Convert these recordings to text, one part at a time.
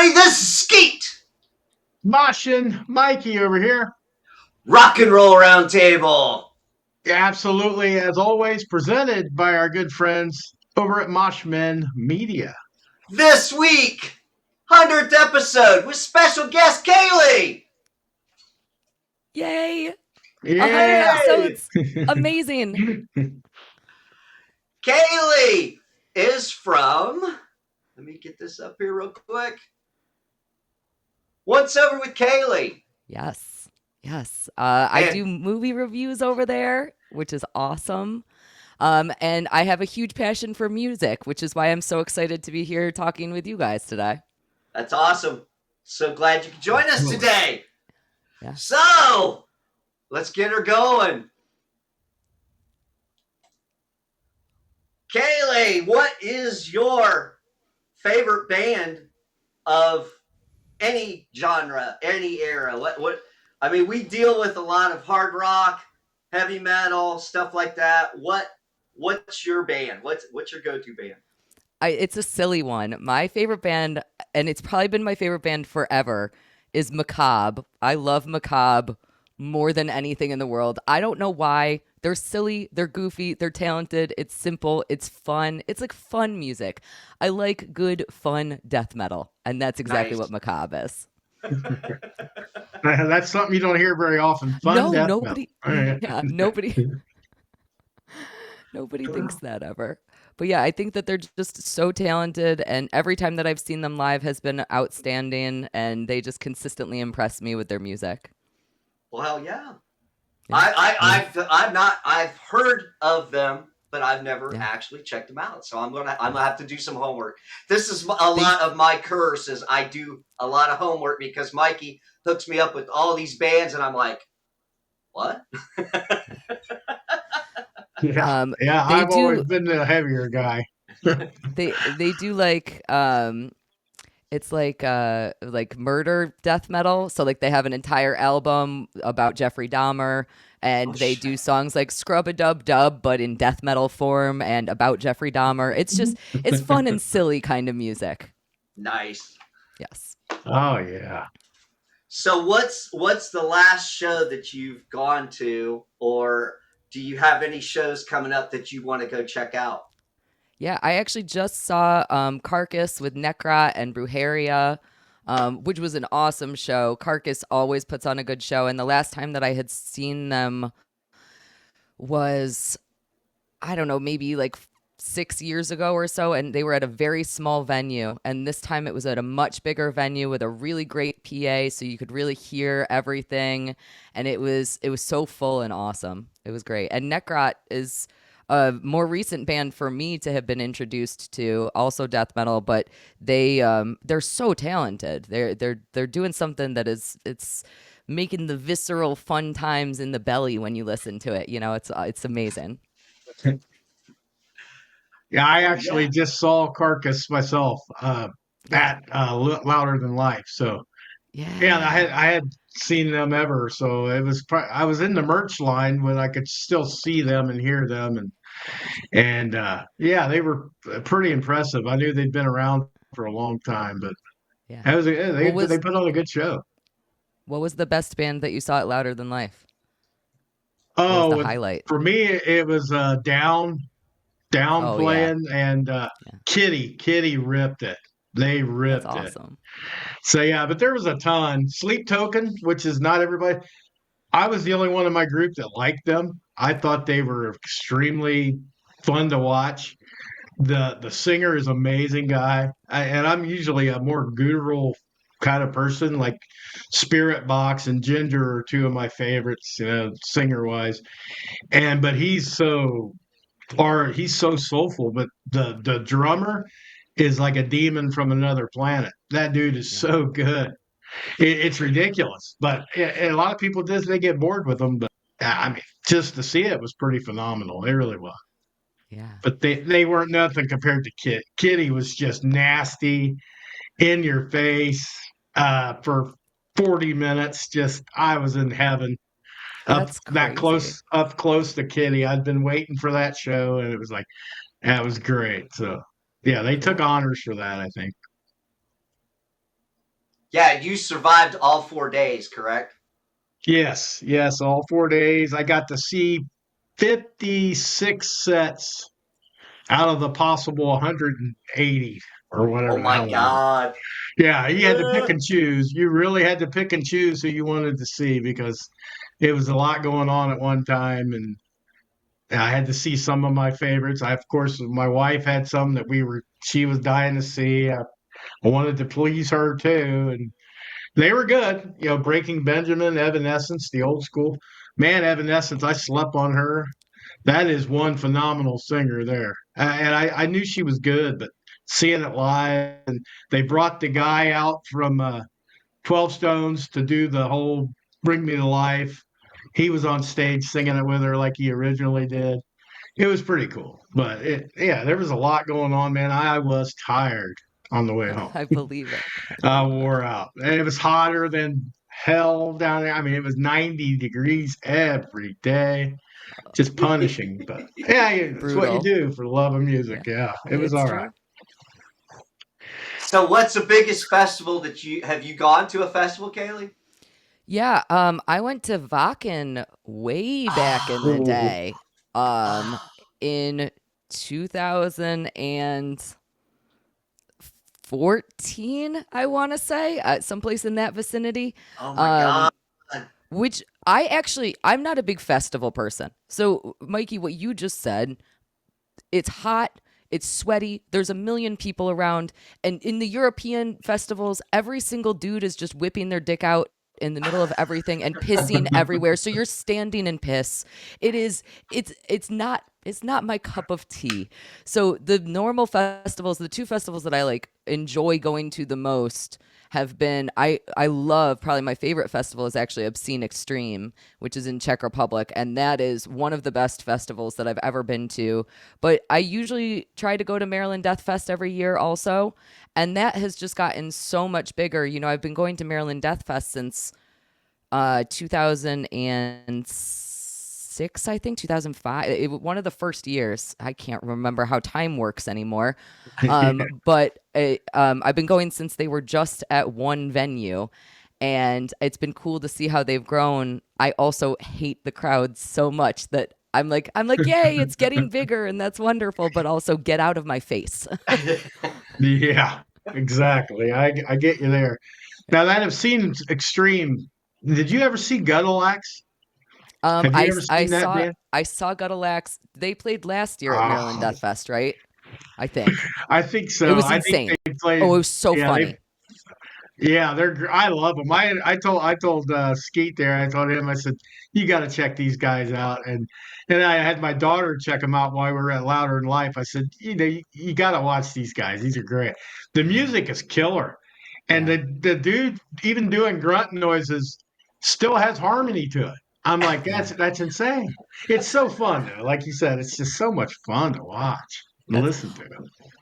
everybody. This is Skeet. Moshin, Mikey over here. Rock and Roll Roundtable. Absolutely, as always, presented by our good friends over at Moshmen Media. This week, 100th episode with special guest Kaylee. Yay! 100 Yeah. episodes. Amazing. Kaylee is from, let me get this up here real quick. What's Over with Kaylee? Yes. I do movie reviews over there, which is awesome. And I have a huge passion for music, which is why I'm so excited to be here talking with you guys today. That's awesome. So glad you could join us today. Yeah. So, let's get her going. Kaylee, what is your favorite band of any genre, any era? What? I mean, we deal with a lot of hard rock, heavy metal, stuff like that. What's your band? What's your go-to band? It's a silly one. My favorite band, and it's probably been my favorite band forever, is Macabre. I love Macabre more than anything in the world. I don't know why. They're silly, they're goofy, they're talented, it's simple, it's fun. It's like fun music. I like good, fun death metal, and that's exactly what Macabre is. That's something you don't hear very often. Fun death nobody. metal. Yeah, nobody. Nobody thinks that ever. But yeah, I think that they're just so talented, and every time that I've seen them live has been outstanding, and they just consistently impress me with their music. Well, hell yeah. I've heard of them, but I've never actually checked them out. So I'm gonna have to do some homework. This is a lot of my curse is I do a lot of homework because Mikey hooks me up with all these bands, and I'm like, what? I've always been the heavier guy. They do like it's like murder death metal. So like they have an entire album about Jeffrey Dahmer, and they do songs like Scrub-a-Dub-Dub, but in death metal form and about Jeffrey Dahmer. It's fun and silly kind of music. Nice. Yes. Oh yeah. So what's the last show that you've gone to, or do you have any shows coming up that you want to go check out? Yeah, I actually just saw Carcass with Necrot and Brujeria, which was an awesome show. Carcass always puts on a good show, and the last time that I had seen them was, I don't know, maybe like 6 years ago or so, and they were at a very small venue, and this time it was at a much bigger venue with a really great PA, so you could really hear everything, and it was so full and awesome. It was great. And Necrot is a more recent band for me to have been introduced to, also death metal, but they're so talented. They're doing something that it's making the visceral fun times in the belly when you listen to it. You know, it's amazing. Yeah, I actually just saw Carcass myself at Louder Than Life. So yeah, I had seen them ever. So it was I was in the merch line when I could still see them and hear them, and yeah, they were pretty impressive. I knew they'd been around for a long time, but that was they put on a good show. What was the best band that you saw at Louder Than Life? Oh, what was the highlight? For me, it was Down playing, and Kitty ripped it. They ripped it. That's awesome. So yeah, but there was a ton. Sleep Token, which is not everybody. I was the only one in my group that liked them. I thought they were extremely fun to watch. The singer is amazing guy, and I'm usually a more guttural kind of person. Like Spirit Box and Ginger are two of my favorites, singer wise. But he's so soulful. But the drummer is like a demon from another planet. That dude is so good. It's ridiculous. But a lot of people they get bored with them. But I mean, just to see it was pretty phenomenal. It really was. Yeah. But they weren't nothing compared to Kit. Kitty was just nasty, in your face, for 40 minutes. Just I was in heaven. That's crazy. Up close to Kitty. I'd been waiting for that show, and it was like that was great. So yeah, they took honors for that, I think. Yeah, you survived all 4 days, correct? Yes, yes, all 4 days. I got to see 56 sets out of the possible 180 or Oh whatever the my hell it was. God. Yeah, you had to pick and choose. You really had to pick and choose who you wanted to see because it was a lot going on at one time, and I had to see some of my favorites. Of course, my wife had some that she was dying to see. I wanted to please her too, and they were good. Breaking Benjamin, Evanescence, the old school. Man, Evanescence, I slept on her. That is one phenomenal singer there. And I knew she was good, but seeing it live, and they brought the guy out from 12 Stones to do the whole Bring Me to Life. He was on stage singing it with her like he originally did. It was pretty cool. But yeah, there was a lot going on, man. I was tired on the way home. I believe it. I wore out. And it was hotter than hell down there. I mean, it was 90 degrees every day, just punishing. But yeah, it's what you Brutal. do for love of music. Yeah, Yeah, it was it's all right. true. So what's the biggest festival that you gone to a festival, Kaylee? Yeah, I went to Wacken way back in the Oh, day. Um, in 2014, I want to say, someplace in that vicinity. Oh my God. Um, which I'm not a big festival person. So, Mikey, what you just said, it's hot, it's sweaty, there's a million people around, and in the European festivals, every single dude is just whipping their dick out in the middle of everything and pissing everywhere. So you're standing in piss. It's not my cup of tea. So the normal festivals, the two festivals that I like enjoy going to the most have been I love, probably my favorite festival is actually Obscene Extreme, which is in Czech Republic, and that is one of the best festivals that I've ever been to. But I usually try to go to Maryland Death Fest every year also, and that has just gotten so much bigger. I've been going to Maryland Death Fest since 2006, I think 2005. One of the first years. I can't remember how time works anymore. But I've been going since they were just at one venue, and it's been cool to see how they've grown. I also hate the crowds so much that I'm like, yay, it's getting bigger, and that's wonderful. But also, get out of my face. yeah, exactly. I get you there. Now that I've seen Extreme, did you ever see Guttalax? Have you ever I seen that saw band? I saw Guttalax. They played last year at Maryland Oh, Death Fest, right? I think I think it so. was I think insane. they played. Oh, it was so Yeah, they. funny. Yeah, I love them. I told Skeet there. I told him. I said you got to check these guys out, and I had my daughter check them out while we were at Louder in Life. I said you got to watch these guys. These are great. The music is killer, and Yeah, the dude even doing grunt noises still has harmony to it. I'm like yeah. that's insane. It's so fun though. Like you said, it's just so much fun to watch and That's listen to.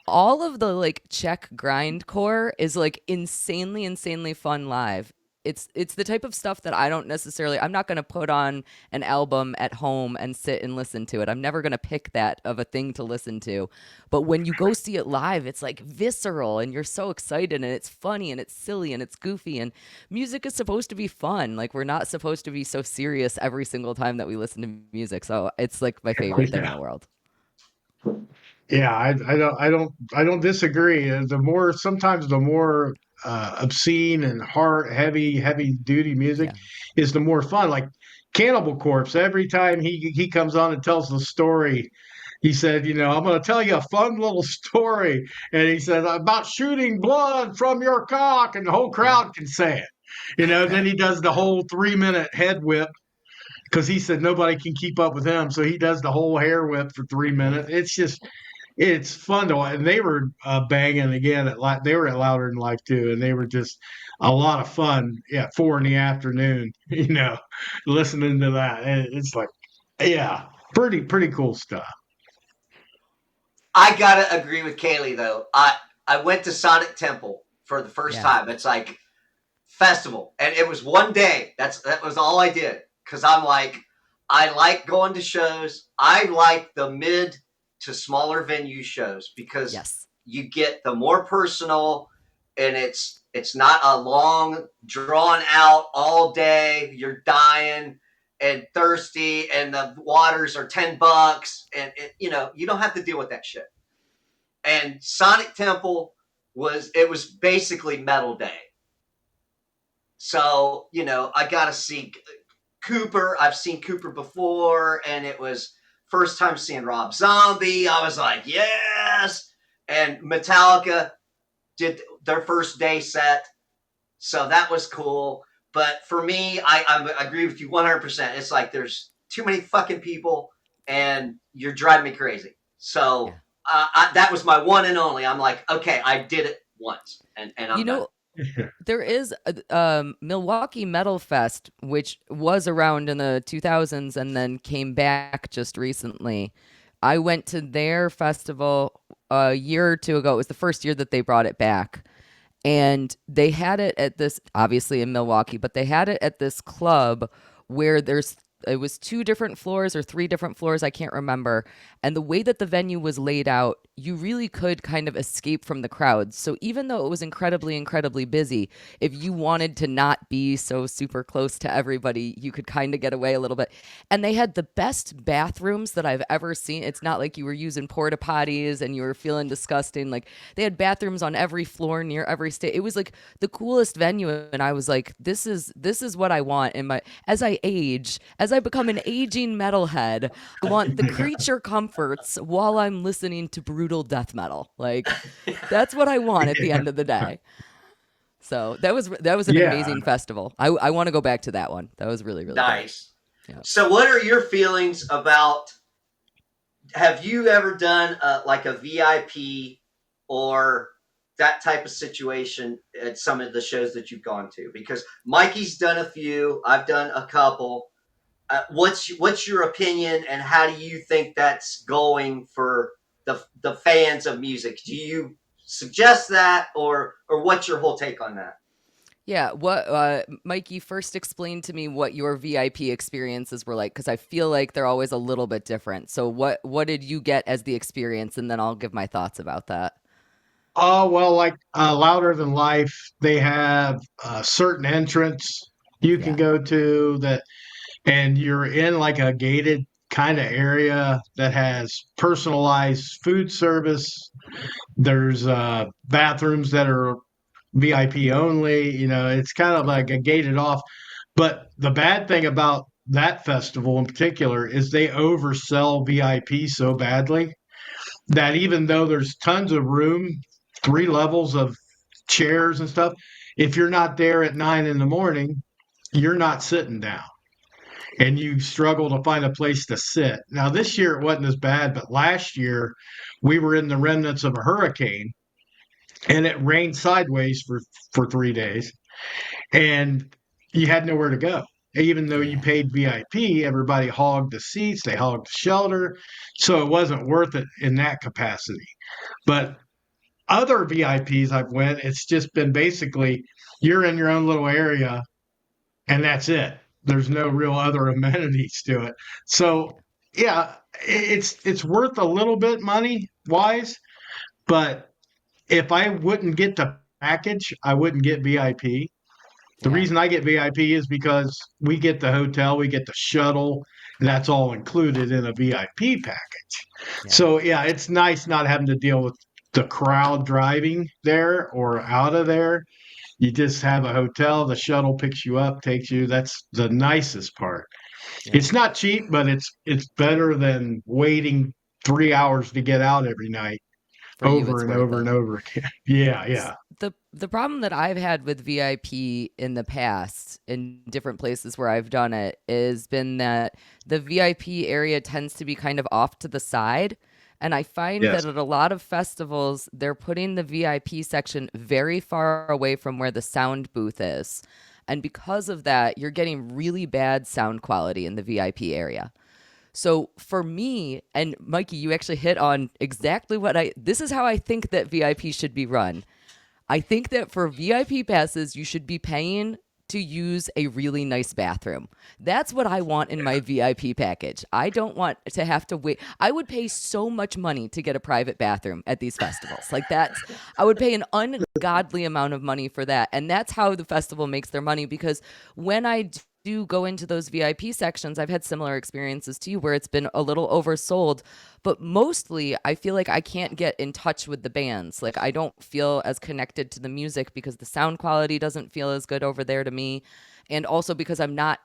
all of the like Czech grindcore is like insanely fun live. It's the type of stuff that I'm not going to put on an album at home and sit and listen to it. I'm never going to pick that of a thing to listen to. But when you go see it live, it's like visceral and you're so excited and it's funny and it's silly and it's goofy, and music is supposed to be fun. Like, we're not supposed to be so serious every single time that we listen to music. So it's like my favorite thing in Yeah. the world. Yeah, I don't disagree. Sometimes the more obscene and hard, heavy duty music Yeah. is the more fun. Like Cannibal Corpse, every time he comes on and tells the story, he said, I'm going to tell you a fun little story, and he says about shooting blood from your cock, and the whole Yeah. crowd can say it. Then he does the whole 3 minute head whip because he said nobody can keep up with him, so he does the whole hair whip for 3 minutes. It's fun to watch. And they were banging again they were at Louder Than Life too, and they were just a lot of fun. Yeah, 4 in the afternoon, listening to that. And it's like, yeah, pretty cool stuff. I gotta agree with Kaylee though. I went to Sonic Temple for the first Yeah. time. It's like festival, and it was one day. That was all I did because I'm like, I like going to shows. I like the mid to smaller venue shows because Yes. you get the more personal, and It's not a long, drawn out all day. You're dying and thirsty, and the waters are $10, and you know you don't have to deal with that shit. And Sonic Temple was basically Metal Day. So you know I gotta see Cooper. I've seen Cooper before, and it was first time seeing Rob Zombie. I was like, yes. And Metallica did their first day set, so that was cool. But for me, I agree with you 100%. It's like there's too many fucking people, and you're driving me crazy. So that was my one and only. I'm like, okay, I did it once, and I'm done. There is a Milwaukee Metal Fest, which was around in the 2000s and then came back just recently. I went to their festival a year or two ago. It was the first year that they brought it back. And they had it at this, obviously in Milwaukee, but they had it at this club where it was 2 different floors or 3 different floors, I can't remember. And the way that the venue was laid out, you really could kind of escape from the crowds. So even though it was incredibly, incredibly busy, if you wanted to not be so super close to everybody, you could kind of get away a little bit. And they had the best bathrooms that I've ever seen. It's not like you were using porta potties and you were feeling disgusting. Like they had bathrooms on every floor near every stage. It was like the coolest venue. And I was like, this is what I want in my, as I age, as I become an aging metalhead, I want the creature comforts while I'm listening to brutal death metal. Like that's what I want at the end of the day. So that was an amazing festival. I want to go back to that one. That was really, really nice. Yeah. So what are your feelings about, have you ever done like a VIP or that type of situation at some of the shows that you've gone to? Because Mikey's done a few, I've done a couple. What's your opinion, and how do you think that's going for the fans of music? Do you suggest that, or what's your whole take on that? Yeah, what Mikey, first explain to me what your VIP experiences were like, because I feel like they're always a little bit different. So what did you get as the experience, and then I'll give my thoughts about that. Oh, well, like Louder Than Life, they have a certain entrance you can Yeah. go to that, and you're in like a gated kind of area that has personalized food service. There's bathrooms that are VIP only. You know, it's kind of like a gated off. But the bad thing about that festival in particular is they oversell VIP so badly that even though there's tons of room, 3 levels of chairs and stuff, if you're not there at 9 in the morning, you're not sitting down and you struggle to find a place to sit. Now, this year it wasn't as bad, but last year we were in the remnants of a hurricane and it rained sideways for 3 days and you had nowhere to go. Even though you Yeah. paid VIP, everybody hogged the seats, they hogged the shelter. So it wasn't worth it in that capacity. But other VIPs I've went, it's just been basically you're in your own little area and that's it. There's no real other amenities to it. So yeah, it's worth a little bit money wise, but if I wouldn't get the package, I wouldn't get VIP. The Yeah. reason I get VIP is because we get the hotel, we get the shuttle, and that's all included in a VIP package. Yeah. So yeah, it's nice not having to deal with the crowd driving there or out of there. You just have a hotel, the shuttle picks you up, takes you. That's the nicest part. Yeah. It's not cheap, but it's better than waiting 3 hours to get out every night For you, over it's and worth over it. and over again. Yeah, yeah. The problem that I've had with VIP in the past in different places where I've done it has been that the VIP area tends to be kind of off to the side. And I find Yes. that at a lot of festivals, they're putting the VIP section very far away from where the sound booth is. And because of that, you're getting really bad sound quality in the VIP area. So for me, and Mikey, you actually hit on exactly this is how I think that VIP should be run. I think that for VIP passes, you should be paying to use a really nice bathroom. That's what I want in my VIP package. I don't want to have to wait. I would pay so much money to get a private bathroom at these festivals. Like I would pay an ungodly amount of money for that. And that's how the festival makes their money, because when I do go into those VIP sections, I've had similar experiences to you where it's been a little oversold, but mostly I feel like I can't get in touch with the bands. Like I don't feel as connected to the music because the sound quality doesn't feel as good over there to me. And also because I'm not,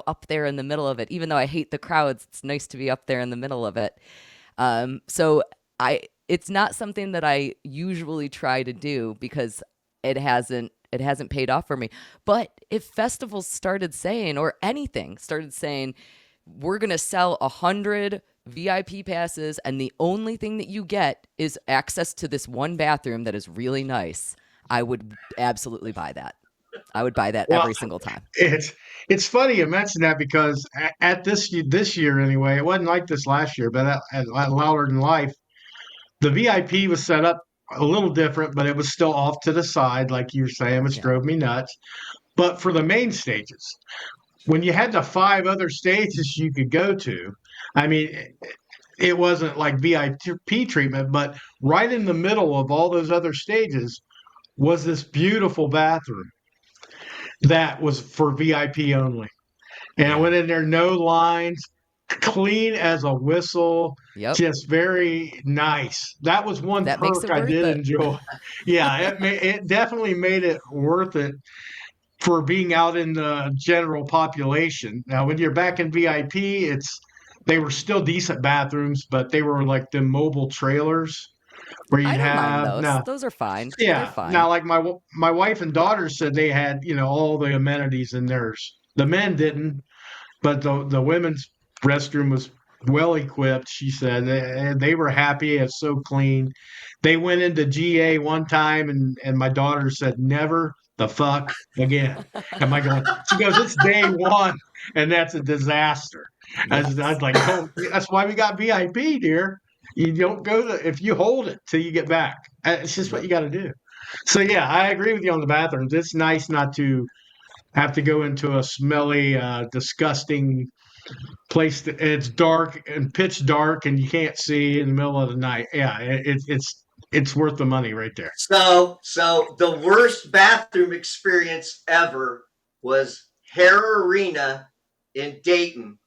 up there in the middle of it. Even though I hate the crowds, it's nice to be up there in the middle of it. So it's not something that I usually try to do because it hasn't paid off for me. But if festivals started saying, or anything started saying, we're going to sell 100 VIP passes and the only thing that you get is access to this one bathroom that is really nice, I would absolutely buy that. I would buy that every single time. It's funny you mention that, because at this year anyway, it wasn't like this last year, but at Louder Than Life, the VIP was set up a little different, but it was still off to the side, like you were saying, which Yeah. drove me nuts. But for the main stages, when you had the 5 other stages you could go to, I mean, it wasn't like VIP treatment, but right in the middle of all those other stages was this beautiful bathroom that was for VIP only. And I Yeah. went in there, no lines, clean as a whistle, Yep. just very nice. That was one That makes perk it I worth did it. enjoy. Yeah, it definitely made it worth it for being out in the general population. Now, when you're back in VIP, they were still decent bathrooms, but they were like the mobile trailers where I you'd don't mind have those. now. Those are fine. They're Yeah, fine. now like my wife and daughter said they had all the amenities in theirs. The men didn't, but the women's restroom was well equipped. She said they were happy. It's so clean. They went into GA one time, and my daughter said, "Never the fuck again." Am I going? She goes, "It's day one, and that's a disaster." I was Yes. like, "Oh, that's why we got VIP, dear. You don't go to if you hold it till you get back. It's just what Yep. you got to do." So yeah, I agree with you on the bathrooms. It's nice not to have to go into a smelly, disgusting place that it's dark and pitch dark and you can't see in the middle of the night. Yeah, it's worth the money right there. So the worst bathroom experience ever was Hare Arena in Dayton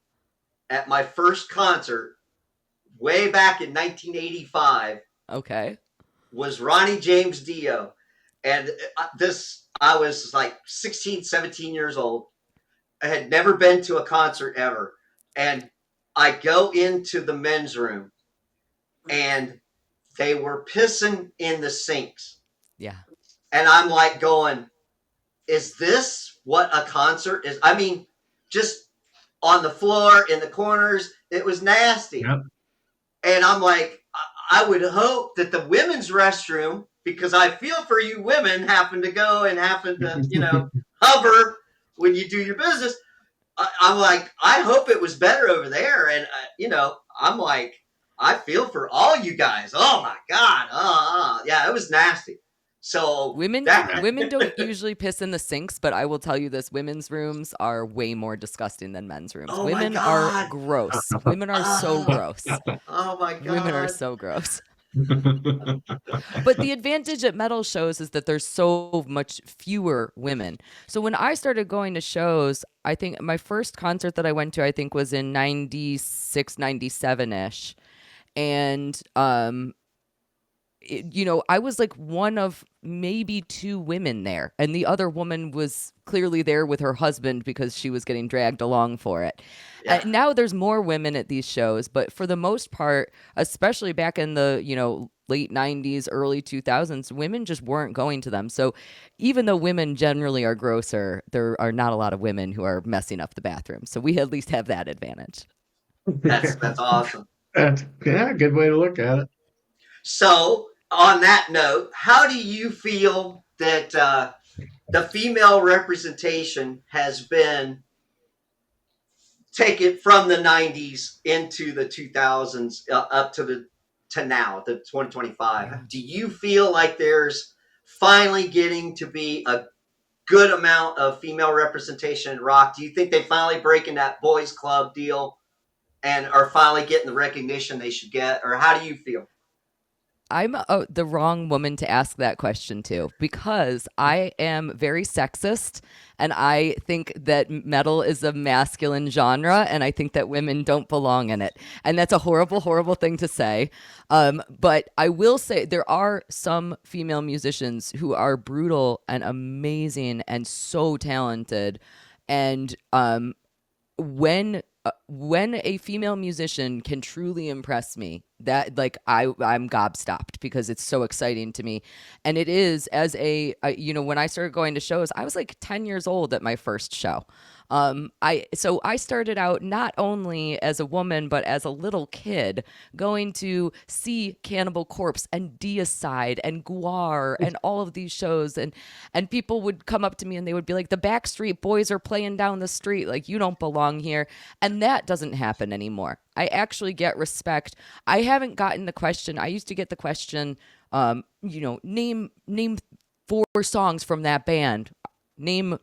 at my first concert way back in 1985. Okay. Was Ronnie James Dio. And I was like 16, 17 years old. I had never been to a concert ever. And I go into the men's room and they were pissing in the sinks. Yeah. And I'm like going, is this what a concert is? I mean, just on the floor, in the corners, it was nasty. Yep. And I'm like, I would hope that the women's restroom, because I feel for you women happen to go and happen to, hover when you do your business. I'm like, I hope it was better over there. And, I'm like, I feel for all you guys. Oh my God. Yeah, it was nasty. So Women that, women don't usually piss in the sinks, but I will tell you this, women's rooms are way more disgusting than men's rooms. oh my Women are God. gross. Women are so gross. Oh my Women are God. so gross. But the advantage at metal shows is that there's so much fewer women. So when I started going to shows, I think my first concert that I went to, I think was in 96, 97-ish. And I was like one of maybe 2 women there, and the other woman was clearly there with her husband because she was getting dragged along for it. Yeah. Now there's more women at these shows, but for the most part, especially back in the, late 90s, early 2000s, women just weren't going to them. So even though women generally are grosser, there are not a lot of women who are messing up the bathroom. So we at least have that advantage. That's awesome. Yeah, good way to look at it. So, on that note, how do you feel that the female representation has been taken from the 90s into the 2000s up to now, the 2025? Do you feel like there's finally getting to be good amount of female representation in rock? Do you think they finally breaking that boys club deal and are finally getting the recognition they should get, or how do you feel? I'm the wrong woman to ask that question to because I am very sexist and I think that metal is a masculine genre and I think that women don't belong in it. And that's a horrible, horrible thing to say. But I will say there are some female musicians who are brutal and amazing and so talented. And when a female musician can truly impress me, that like I'm gobstopped because it's so exciting to me. And it is as when I started going to shows, I was like 10 years old at my first show. I started out not only as a woman but as a little kid going to see Cannibal Corpse and Deicide and Guar and all of these shows, and people would come up to me and they would be like, the Backstreet Boys are playing down the street, like you don't belong here. And that doesn't happen anymore. I actually get respect. I haven't gotten the question. I used to get the question, name 4 songs from that band. Name,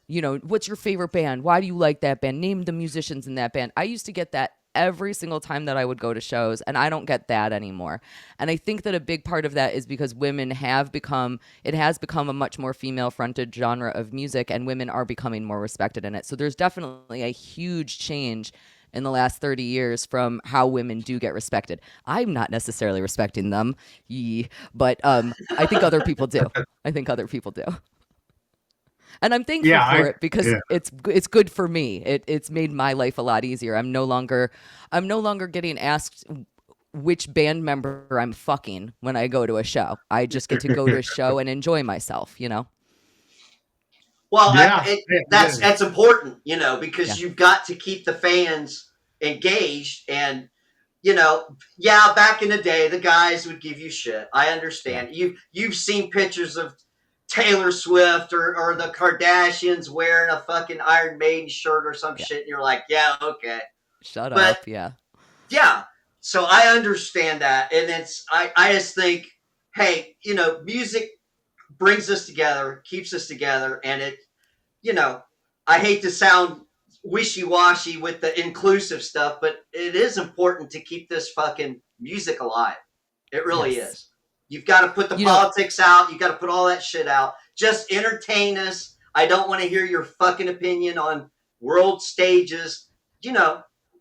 what's your favorite band? Why do you like that band? Name the musicians in that band. I used to get that every single time that I would go to shows, and I don't get that anymore. And I think that a big part of that is because it has become a much more female-fronted genre of music, and women are becoming more respected in it. So there's definitely a huge change in the last 30 years from how women do get respected. I'm not necessarily respecting them, but I think other people do. I think other people do. And I'm thankful for it because yeah. it's good for me. It's made my life a lot easier. I'm no longer getting asked which band member I'm fucking when I go to a show. I just get to go to a show and enjoy myself, Well, Yeah, that's important, Yeah. because you've got to keep the fans engaged. And yeah, back in the day, the guys would give you shit. I Yeah. understand. You've seen pictures of Taylor Swift or the Kardashians wearing a fucking Iron Maiden shirt or some Yeah. shit, and you're like, yeah, okay. Shut But up. Yeah. yeah, so I understand that, and I just think, hey, music brings us together, keeps us together, and you know, I hate to sound wishy washy with the inclusive stuff, but it is important to keep this fucking music alive. It really Yes. is. You've got to put the You know, politics out. You've got to put all that shit out. Just entertain us. I don't want to hear your fucking opinion on world stages.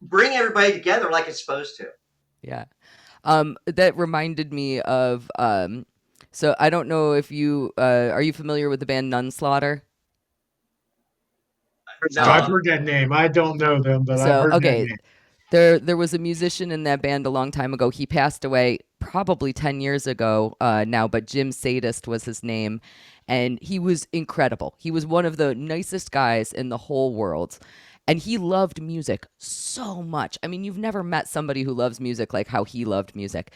Bring everybody together like it's supposed to. yeah. That reminded me of so I don't know if you are you familiar with the band Nunslaughter? I've No. heard that name. I don't know them, but I've So heard that okay, name. there was a musician in that band a long time ago. He passed away probably 10 years ago now, but Jim Sadist was his name, and he was incredible. He was one of the nicest guys in the whole world. And he loved music so much. I mean, you've never met somebody who loves music like how he loved music.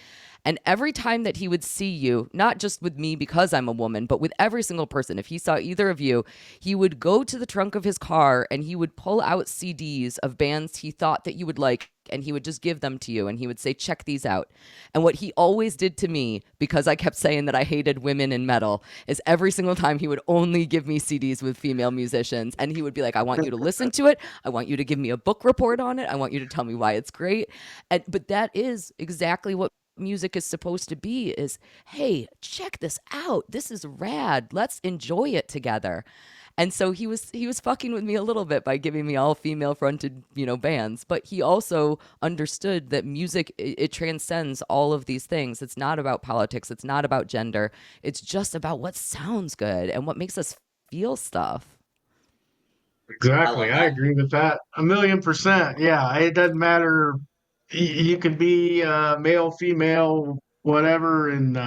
And every time that he would see you, not just with me because I'm a woman, but with every single person, if he saw either of you, he would go to the trunk of his car and he would pull out CDs of bands he thought that you would like, and he would just give them to you and he would say, check these out. And what he always did to me, because I kept saying that I hated women in metal, is every single time he would only give me CDs with female musicians. And he would be like, I want you to listen to it. I want you to give me a book report on it. I want you to tell me why it's great. But that is exactly what music is supposed to be, is, hey, check this out, this is rad, let's enjoy it together. And so he was fucking with me a little bit by giving me all female fronted bands, but he also understood that music, it transcends all of these things. It's not about politics, it's not about gender, it's just about what sounds good and what makes us feel stuff. I Exactly. love I that. agree with that. 1,000,000%. Yeah. It doesn't matter. You can be male, female, whatever, and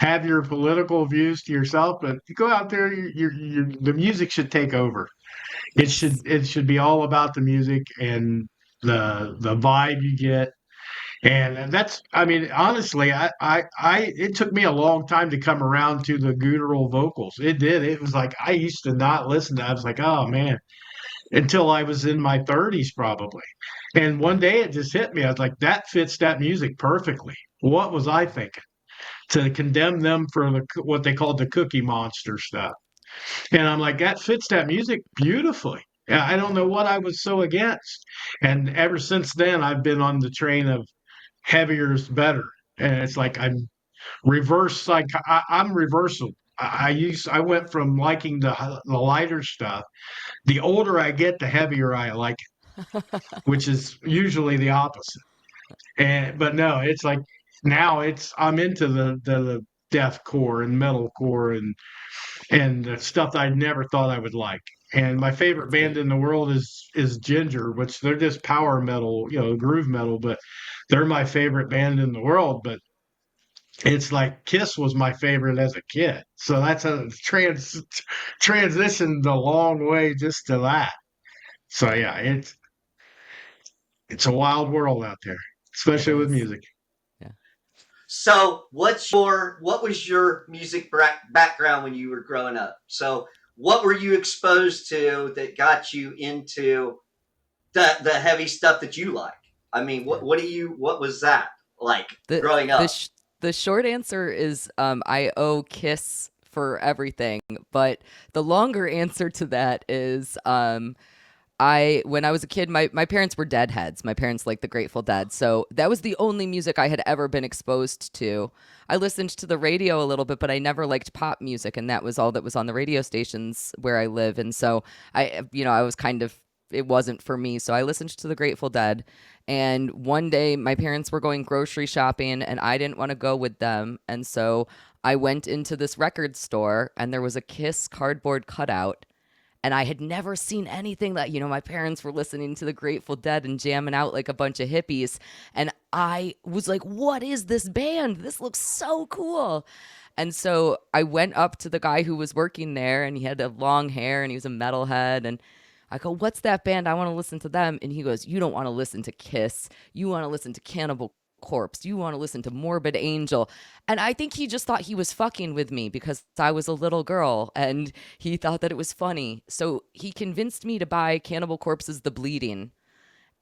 have your political views to yourself, but you go out there, the music should take over. It should Yes. it should be all about the music and the vibe you get. And that's, I mean, honestly, it took me a long time to come around to the guttural vocals. It did. It was like I used to not listen to. I was like, oh man, until I was in my 30s probably. And one Yeah. day it just hit me. I was like, that fits that music perfectly. What was I thinking? To condemn them for what they called the Cookie Monster stuff. And I'm like, that fits that music beautifully. Yeah, I don't know what I was so against. And ever since then, I've been on the train of heavier is better. And it's like I'm reversal. I went from liking the lighter stuff. The older I get, the heavier I like it, which is usually the opposite. And but no, it's like now I'm into the death core and metal core and the stuff I never thought I would like. And my favorite That's band great. in the world is Ginger, which they're just power metal, groove metal, but they're my favorite band in the world. But it's like Kiss was my favorite as a kid, so that's a transitioned a long way just to that. So Yeah, yeah, it's a wild world out there, it especially with is. music. Yeah. So, what was your music background when you were growing up? So, what were you exposed to that got you into the heavy stuff that you like? I mean, Yeah. what was that like The growing the up? sh- the short answer is I owe Kiss for everything, but the longer answer to that is I when I was a kid, my parents were Deadheads. My parents liked the Grateful Dead, so that was the only music I had ever been exposed to. I listened to the radio a little bit, but I never liked pop music, and that was all that was on the radio stations where I live. And so I was kind of it wasn't for me. So I listened to the Grateful Dead, and one day my parents were going grocery shopping, and I didn't want to go with them, and so I went into this record store, and there was a Kiss cardboard cutout, and I had never seen anything that, my parents were listening to the Grateful Dead and jamming out like a bunch of hippies. And I was like, what is this band? This looks so cool. And so I went up to the guy who was working there, and he had a long hair and he was a metalhead. And I go, what's that band? I want to listen to them. And he goes, you don't want to listen to Kiss. You want to listen to Cannibal Corpse. You want to listen to Morbid Angel. And I think he just thought he was fucking with me because I was a little girl and he thought that it was funny. So he convinced me to buy Cannibal Corpse's The Bleeding.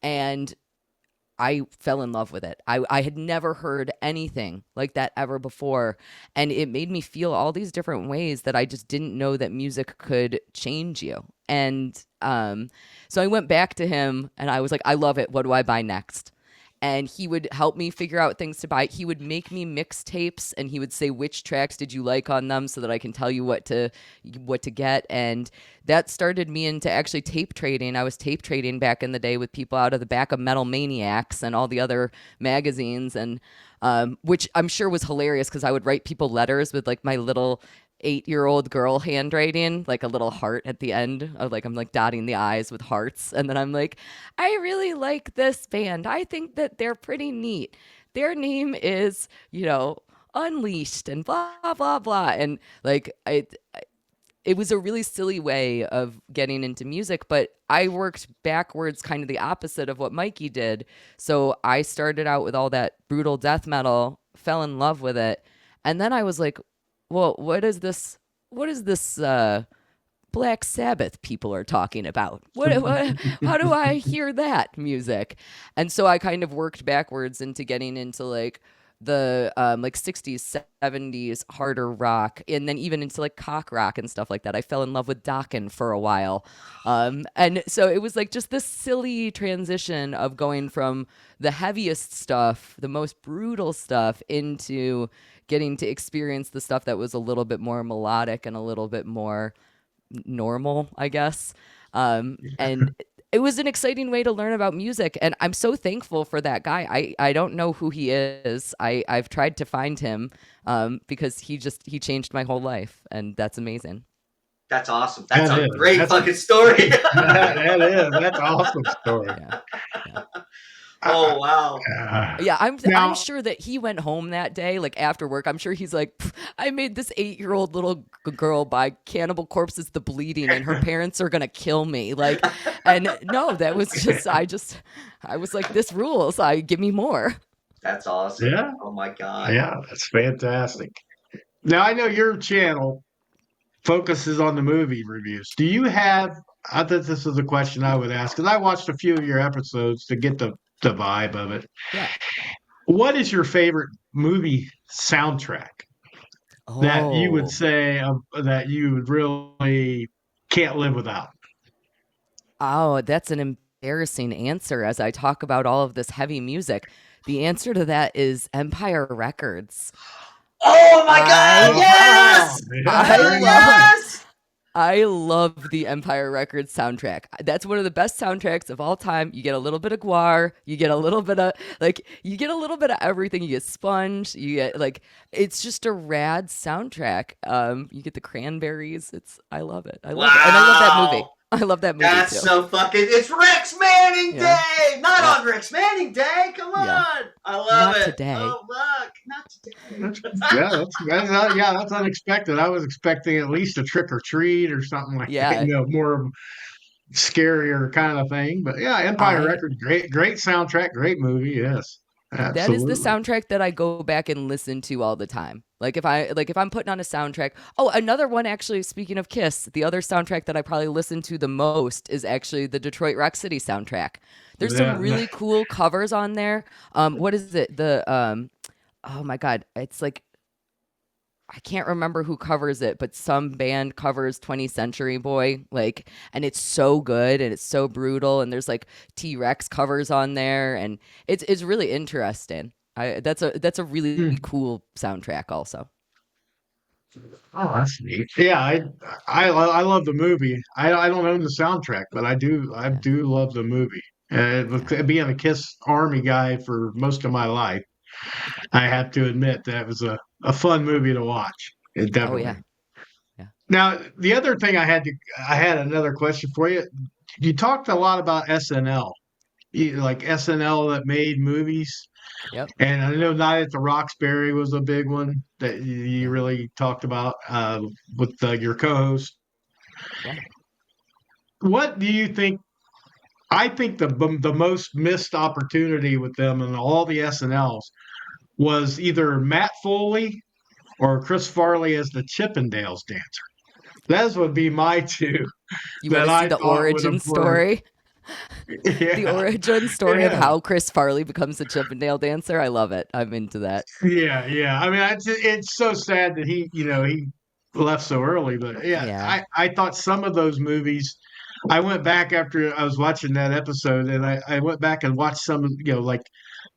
And I fell in love with it. I had never heard anything like that ever before. And it made me feel all these different ways that I just didn't know that music could change you. And so I went back to him and I was like, I love it. What do I buy next? And he would help me figure out things to buy. He would make me mixtapes and he would say which tracks did you like on them so that I can tell you what to get. And that started me into actually tape trading. I was tape trading back in the day with people out of the back of Metal Maniacs and all the other magazines, and which I'm sure was hilarious because I would write people letters with like my little 8-year-old girl handwriting, like a little heart at the end of like I'm like dotting the I's with hearts. And then I'm like, I really like this band. I think that they're pretty neat. Their name is, Unleashed and blah blah blah. And like it was a really silly way of getting into music, but I worked backwards, kind of the opposite of what Mikey did. So I started out with all that brutal death metal, fell in love with it, and then I was like, well, what is this? What is this Black Sabbath people are talking about? What? How do I hear that music? And so I kind of worked backwards into getting into like the like 60s 70s harder rock, and then even into like cock rock and stuff like that. I fell in love with Dokken for a while, and so it was like just this silly transition of going from the heaviest stuff, the most brutal stuff, into getting to experience the stuff that was a little bit more melodic and a little bit more normal, I guess. And it was an exciting way to learn about music, and I'm so thankful for that guy. I don't know who he is. I've tried to find him because he changed my whole life, and that's amazing. That's awesome. That's That a is. great fucking story. That is. That's an awesome story. Yeah, yeah. Oh wow. Yeah, I'm Now, sure that he went home that day, like after work. I'm sure he's like, I made this 8-year-old little girl buy Cannibal Corpse's The Bleeding, and her parents are gonna kill me. Like, and no, that was just I was like, this rules. Give me more. That's awesome. yeah, Oh my god. yeah, that's fantastic. Now I know your channel focuses on the movie reviews. Do you have? I thought this was a question I would ask because I watched a few of your episodes to get the vibe of it. Yeah. What is your favorite movie soundtrack? that you would Oh. say that you would really can't live without? Oh, that's an embarrassing answer as I talk about all of this heavy music. The answer to that is Empire Records. Oh my God! I Wow. Yes! Yeah, I Hell very love nice. yes! I love the Empire Records soundtrack. That's one of the best soundtracks of all time. You get a little bit of Guar, you get a little bit of you get a little bit of everything. You get Sponge, you get it's just a rad soundtrack. You get the Cranberries. I love it. I love it. And I love that movie. Wow. I love that movie That's too. so fucking. It's Rex Manning Yeah. Day! Not Yeah. on Rex Manning Day! Come Yeah. on! I love Not it. today. Oh, fuck. Not today. Yeah, that's unexpected. I was expecting at least a Trick or Treat or something like that, Yeah. more scarier kind of thing. But yeah, Empire I Records, great soundtrack, great movie. Yes, That is the absolutely. soundtrack that I go back and listen to all the time. If I'm putting on a soundtrack. Oh, another one actually, speaking of Kiss, the other soundtrack that I probably listen to the most is actually the Detroit Rock City soundtrack. There's some Yeah, really cool covers on there. What is it? Oh my god, it's like I can't remember who covers it, but some band covers 20th Century Boy, and it's so good and it's so brutal. And there's like T-Rex covers on there, and it's really interesting. That's a really Hmm. cool soundtrack, also. Oh, that's neat. Yeah, I love the movie. I don't own the soundtrack, but I Yeah, do love the movie. yeah, Being a Kiss Army guy for most of my life, I have to admit that was a fun movie to watch. It oh yeah, definitely. yeah, Now, the other thing I had another question for you. You talked a lot about SNL, like SNL that made movies, yep, and I know Night at the Roxbury was a big one that you yeah, really talked about with your co-host. yeah. What do you think? I think the most missed opportunity with them and all the SNLs was either Matt Foley or Chris Farley as the Chippendales dancer. Those would be my two You want that to see I the thought would origin have worked. story? The Yeah, origin story of yeah, how Chris Farley becomes a Chippendale dancer. I love it. I'm into that. yeah. I mean, it's so sad that he left so early. But yeah, Yeah, I thought some of those movies. I went back after I was watching that episode, and I went back and watched some, like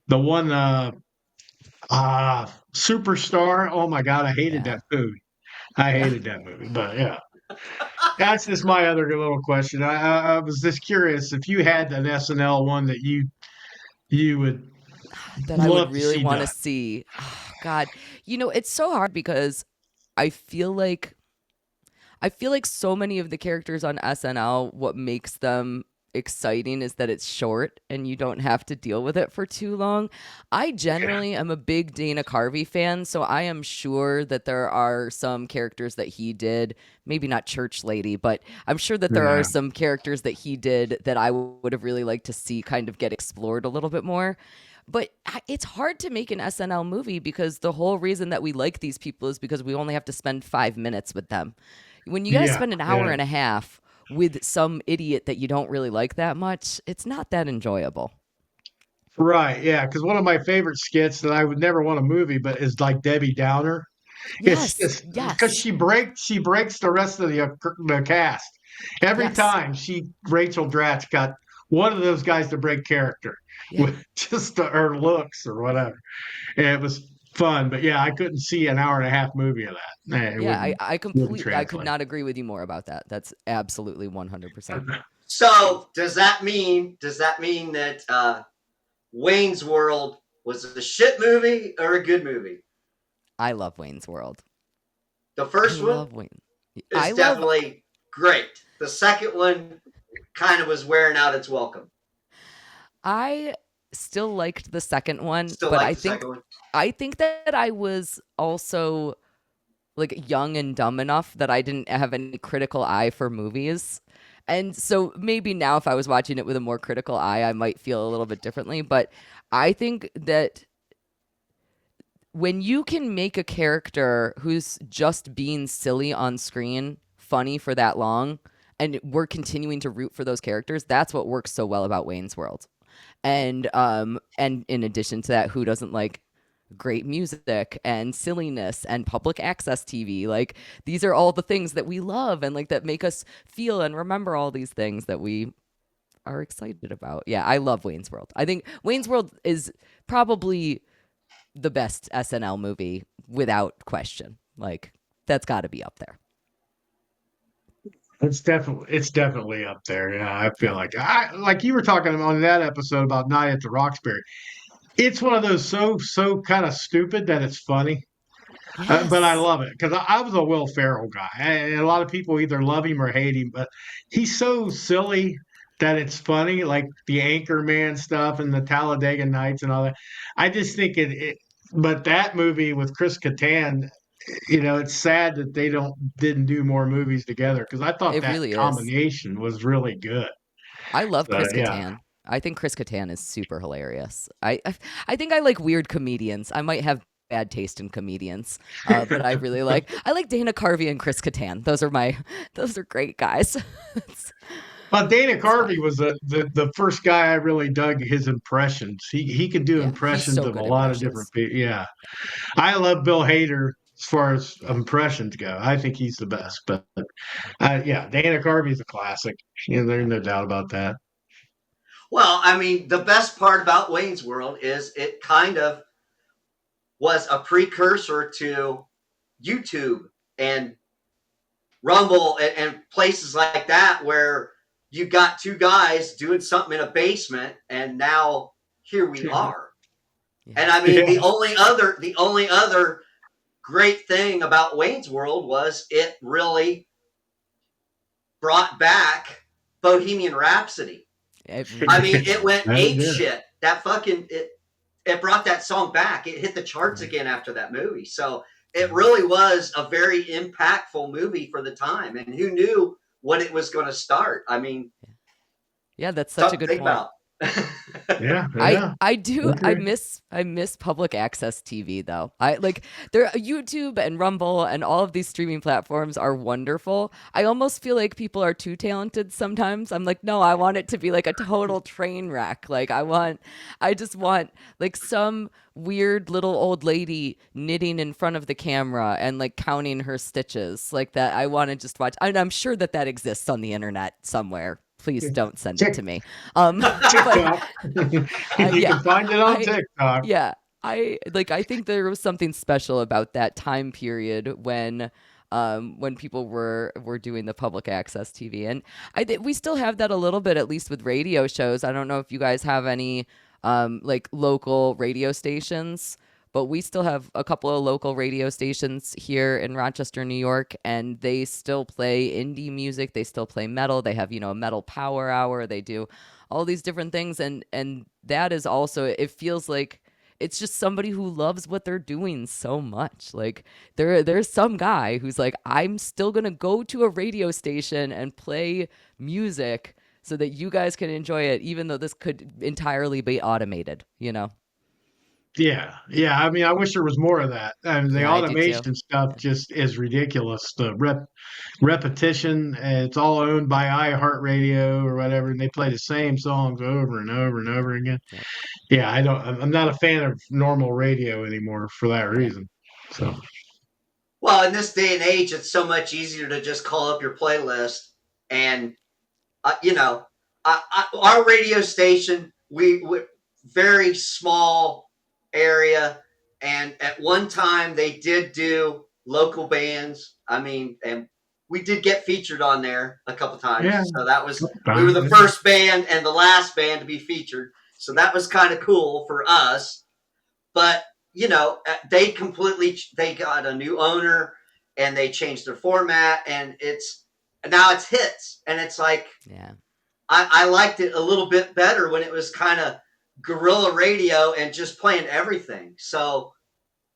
the one Superstar. Oh my God, I hated yeah, that movie. I yeah. hated that movie. But yeah, that's just my other little question. I was just curious if you had an SNL one that you would That I would love to really see want to done. see. Oh, God, it's so hard because I feel like so many of the characters on SNL, what makes them exciting is that it's short and you don't have to deal with it for too long. I Yeah, generally am a big Dana Carvey fan, so I am sure that there are some characters that he did, maybe not Church Lady, but I'm sure that there are yeah, some characters that he did that I would have really liked to see kind of get explored a little bit more. But it's hard to make an SNL movie because the whole reason that we like these people is because we only have to spend 5 minutes with them. When you got to yeah, spend an hour yeah. and a half with some idiot that you don't really like that much, it's not that enjoyable. Right, yeah. Because one of my favorite skits that I would never want a movie, but is like Debbie Downer. It's Yes, just because yes, she breaks the rest of the cast every yes, time. Rachel Dratch got one of those guys to break character yeah, with just her looks or whatever. And it was fun, but yeah, I couldn't see an hour and a half movie of that. It yeah. wouldn't I could translate. not agree with you more about that. That's absolutely 100%. So does that mean that Wayne's World was a shit movie or a good movie? I love Wayne's World. The I first one love Wayne. I is love. definitely great. The second one kind of was wearing out its welcome. I still liked the second one, Still but like the second one. I think that I was also like young and dumb enough that I didn't have any critical eye for movies. And so maybe now if I was watching it with a more critical eye, I might feel a little bit differently, but I think that when you can make a character who's just being silly on screen funny for that long and we're continuing to root for those characters, that's what works so well about Wayne's World. And in addition to that, who doesn't like great music and silliness and public access TV. Like these are all the things that we love and like that make us feel and remember all these things that we are excited about. Yeah, I love Wayne's World. I think Wayne's World is probably the best SNL movie without question. Like that's got to be up there. It's definitely up there. Yeah, I feel like you were talking on that episode about Night at the Roxbury. It's one of those so kind of stupid that it's funny. But I Yes. love it because I was a Will Ferrell guy, and a lot of people either love him or hate him. But he's so silly that it's funny, like the Anchorman stuff and the Talladega Nights and all that. I just think But that movie with Chris Kattan, it's sad that they didn't do more movies together because I thought It that really is. combination was really good. I love So Chris yeah, Kattan. I think Chris Kattan is super hilarious. I think I like weird comedians. I might have bad taste in comedians, but I like Dana Carvey and Chris Kattan. Those are great guys. it's, well, Dana it's fun. Carvey was the first guy I really dug his impressions. He could do Yeah, he's impressions so of a good lot of different impressions. people. Yeah, I love Bill Hader as far as impressions go. I think he's the best. But yeah, Dana Carvey's a classic. There's Yeah, no doubt about that. Well, I mean, the best part about Wayne's World is it kind of was a precursor to YouTube and Rumble and places like that where you got two guys doing something in a basement, and now here we are. yeah, And I mean, Yeah, the only other great thing about Wayne's World was it really brought back Bohemian Rhapsody. it I really mean, it did. went that ape did it. shit. That fucking it brought that song back. It hit the charts again after that movie. So it Mhm. really was a very impactful movie for the time. And who knew what it was going to start? I mean, Yeah, that's such a something to good think point. about. Yeah, I yeah. I do Okay. I miss public access TV though. I like there YouTube and Rumble and all of these streaming platforms are wonderful. I almost feel like people are too talented sometimes. I'm like, no, I want it to be like a total train wreck. Like I just want like some weird little old lady knitting in front of the camera and like counting her stitches like that. I want to just watch. And I'm sure that exists on the internet somewhere. Please don't send it Tick to me. Um, but TikTok. You yeah, can find it on I TikTok. yeah, I think there was something special about that time period when people were doing the public access TV, and I think we still have that a little bit, at least with radio shows. I don't know if you guys have any like local radio stations. But we still have a couple of local radio stations here in Rochester, New York, and they still play indie music. They still play metal. They have, a metal power hour. They do all these different things, and that is also, it feels like it's just somebody who loves what they're doing so much. Like there's some guy who's like, I'm still gonna go to a radio station and play music so that you guys can enjoy it, even though this could entirely be automated. Yeah, yeah. I mean, I wish there was more of that. And the Yeah, I do too. automation stuff Yeah, just is ridiculous. The repetition, and it's all owned by iHeartRadio or whatever, and they play the same songs over and over and over again. yeah, Yeah, I'm not a fan of normal radio anymore for that yeah, reason. So, Well, in this day and age, it's so much easier to just call up your playlist and you know, our radio station, we very small area, and at one time they did do local bands. I mean, and we did get featured on there a couple yeah, times. So that was we were fine. the first band and the last band to be featured. So that was kind of cool for us. But they got a new owner and they changed their format, and it's hits, and it's like yeah, I liked it a little bit better when it was kind of guerrilla radio and just playing everything. So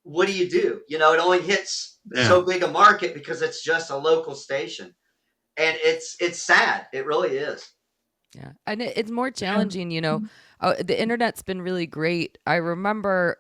what do? It only hits Yeah, so big a market because it's just a local station, and it's sad. It really is. yeah. And it's more yeah, challenging. The internet's been really great. I remember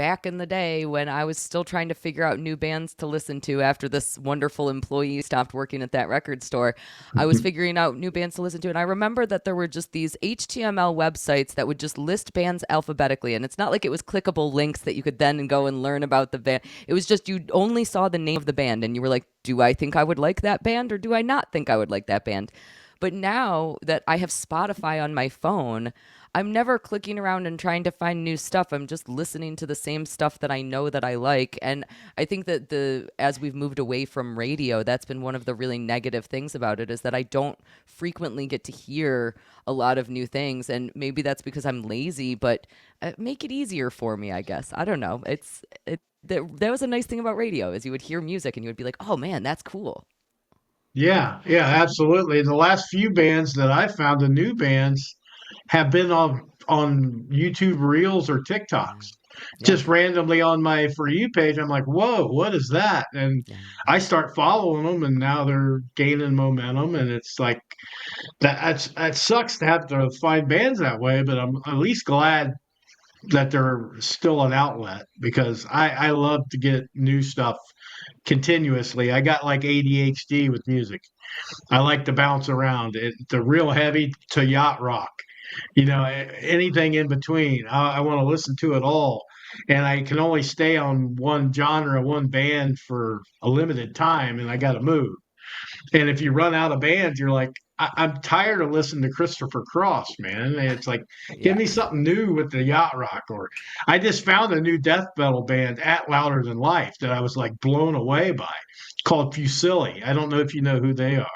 back in the day when I was still trying to figure out new bands to listen to after this wonderful employee stopped working at that record store. I was figuring out new bands to listen to. And I remember that there were just these HTML websites that would just list bands alphabetically. And it's not like it was clickable links that you could then go and learn about the band. It was just you only saw the name of the band and you were like, do I think I would like that band or do I not think I would like that band? But now that I have Spotify on my phone, I'm never clicking around and trying to find new stuff. I'm just listening to the same stuff that I know that I like. And I think that as we've moved away from radio, that's been one of the really negative things about it, is that I don't frequently get to hear a lot of new things. And maybe that's because I'm lazy, but make it easier for me, I guess. I don't know. That was a nice thing about radio, is you would hear music and you would be like, oh man, that's cool. Yeah, absolutely. The last few bands that I found, the new bands, have been on YouTube Reels or TikToks. Yeah. Just randomly on my For You page, I'm like, whoa, what is that? And Yeah. I start following them, and now they're gaining momentum. And it's like that sucks to have to find bands that way, but I'm at least glad that they're still an outlet, because I love to get new stuff continuously. I got like ADHD with music. I like to bounce around the real heavy to yacht rock, anything in between. I want to listen to it all. And I can only stay on one genre, one band for a limited time, and I got to move. And if you run out of bands, you're like, I'm tired of listening to Christopher Cross, man. And it's like, give Yeah. me something new with the yacht rock. Or I just found a new death metal band at Louder Than Life that I was like blown away by, called Fusilli. I don't know if you know who they are.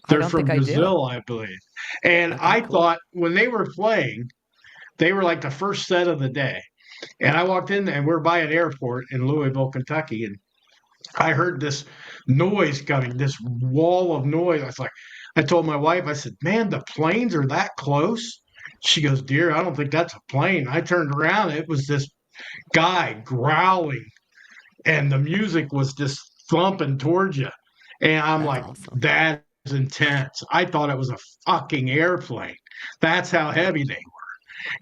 I They're don't think from I do. Brazil, I believe. And Okay, I cool. thought when they were playing, they were like the first set of the day. And I walked in and we're by an airport in Louisville, Kentucky, and I heard this noise coming, this wall of noise. I told my wife, I said, man, the planes are that close. She goes, dear, I don't think that's a plane. I turned around, it was this guy growling, and the music was just thumping towards you. And I'm That's like, awesome. that is intense. I thought it was a fucking airplane. That's how heavy they were.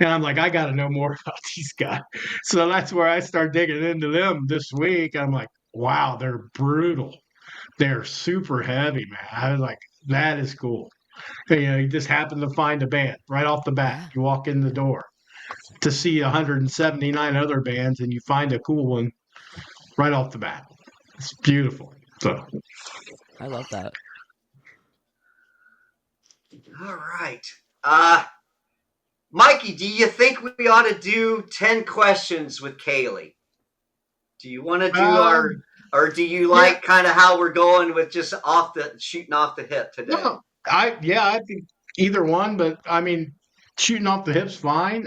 And I'm like, I got to know more about these guys. So that's where I start digging into them this week. I'm like, wow, they're brutal. They're super heavy, man. I was like, that is cool. You just happen to find a band right off the bat. Yeah. You walk in the door to see 179 other bands, and you find a cool one right off the bat. It's beautiful. So, I love that. All right. Mikey, do you think we ought to do 10 questions with Kaylee? Do you want to do or do you yeah, like kind of how we're going with just shooting off the hip today? no, I think either one, but I mean, shooting off the hips, fine.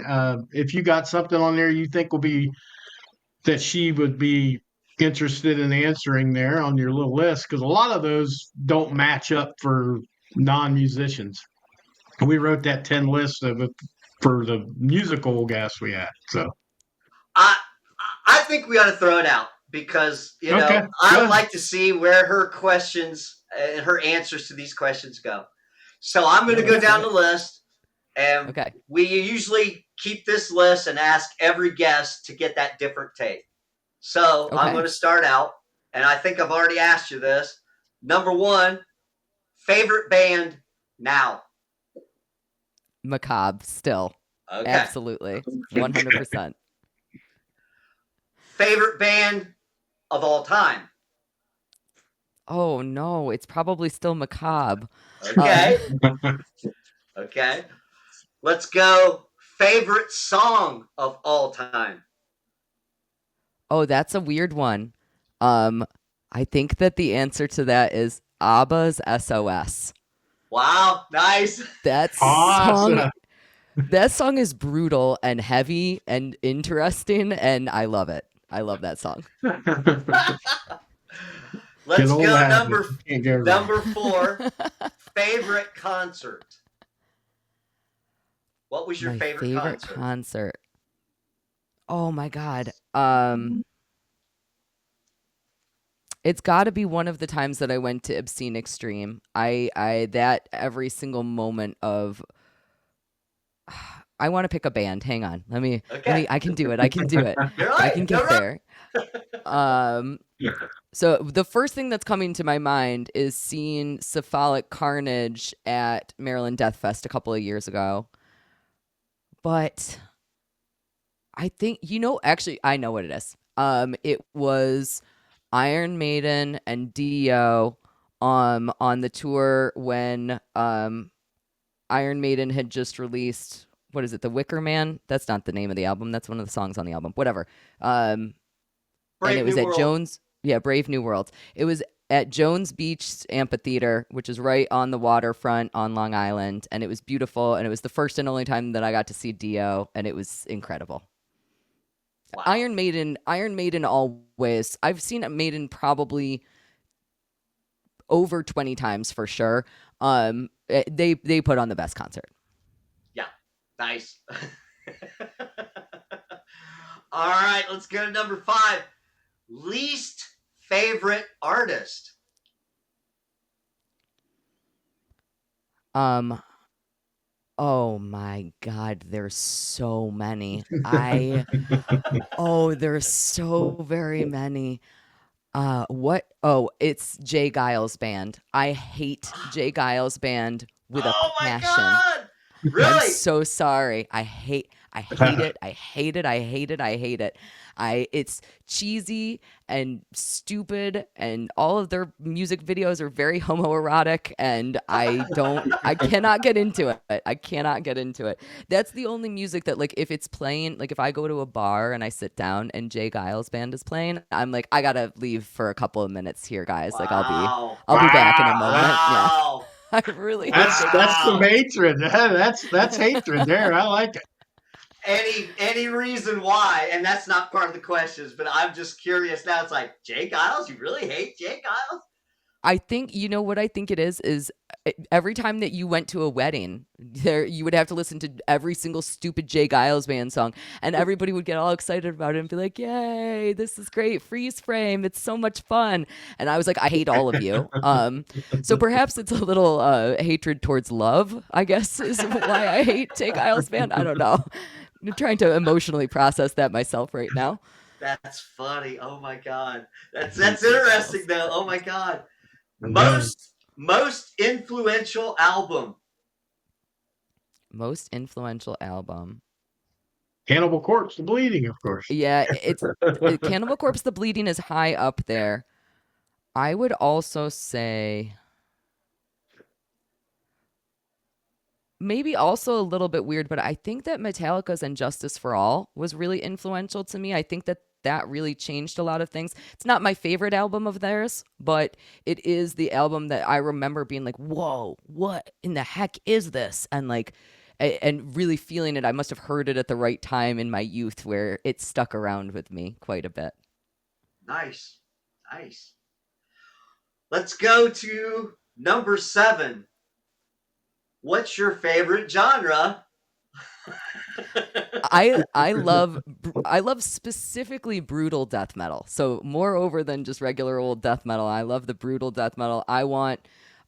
If you got something on there you think will be that she would be interested in answering there on your little list, because a lot of those don't match up for non-musicians. We wrote that 10 list of it for the musical guests we had. So I I think we ought to throw it out because okay, I good. like to see where her questions and her answers to these questions go. So I'm going Yeah, to go let's do down the it. list, and Okay. we usually keep this list and ask every guest to get that different take. So I'm going Okay. to start out, and I think I've already asked you this. Number one, favorite band now. Macabre still. Okay. Absolutely. 100%. Favorite band of all time. Oh no, it's probably still Macabre. Um, Okay. Okay. Let's go. Favorite song of all time. oh, that's a weird one. Um, I think that the answer to that is ABBA's SOS. Wow, nice. That song Awesome. that song is brutal and heavy and interesting and I love it. I love that song. Good Let's old go Advent. Can't go wrong. number 4. Favorite concert. What was your My favorite favorite concert? concert. Oh my God. It's got to be one of the times that I went to Obscene Extreme. That every single moment of I want to pick a band. Hang on. Let me Okay. I can do it. I can do it. You're I right. can You're get right. there. So the first thing that's coming to my mind is seeing Cephalic Carnage at Maryland Death Fest a couple of years ago. But I think actually I know what it is. It was Iron Maiden and Dio on the tour when Iron Maiden had just released, what is it, The Wicker Man? That's not the name of the album. That's one of the songs on the album. Whatever. And Brave it was New at World. Brave New World. It was at Jones Beach Amphitheater, which is right on the waterfront on Long Island, and it was beautiful. And it was the first and only time that I got to see Dio, and it was incredible. Wow. Iron Maiden always. I've seen Maiden probably over 20 times for sure. They put on the best concert. Yeah. Nice. All right, let's go to number 5. Least favorite artist. Oh my God, there's so many. There's so very many. It's Jay Giles Band. I hate Jay Giles Band with a Oh my passion. God. I'm Really? so sorry. I hate it. I hate it. I hate it. I hate it. It's cheesy and stupid, and all of their music videos are very homoerotic, and I cannot get into it. I cannot get into it. That's the only music that, like, if it's playing, like if I go to a bar and I sit down and Jay Giles Band is playing, I'm like, I gotta leave for a couple of minutes here, guys. Like Wow. I'll be back in a moment. Yeah. Wow. I really That's hate that's some Wow. hatred. That's hatred there. I like it. Any reason why? And that's not part of the questions, but I'm just curious now. It's like, Jay Giles? You really hate Jay Giles? I think, what I think it is every time that you went to a wedding, you would have to listen to every single stupid Jay Giles Band song, and everybody would get all excited about it and be like, "Yay, this is great! Freeze frame, it's so much fun!" And I was like, "I hate all of you." So perhaps it's a little hatred towards love, I guess, is why I hate Jay Giles Band. I don't know. I'm trying to emotionally process that myself right now. That's funny. Oh my God. That's interesting though. Oh my God. Mhm. Most influential album. Most influential album. Cannibal Corpse, The Bleeding, of course. Yeah, it's Cannibal Corpse, The Bleeding is high up there. I would also say maybe also a little bit weird, but I think that Metallica's And Justice for All was really influential to me. I think that really changed a lot of things. It's not my favorite album of theirs, but it is the album that I remember being like, whoa, what in the heck is this? And like, and really feeling it. I must have heard it at the right time in my youth where it stuck around with me quite a bit. Nice. Nice. Let's go to number 7. What's your favorite genre? I love specifically brutal death metal. So moreover than just regular old death metal, I love the brutal death metal. I want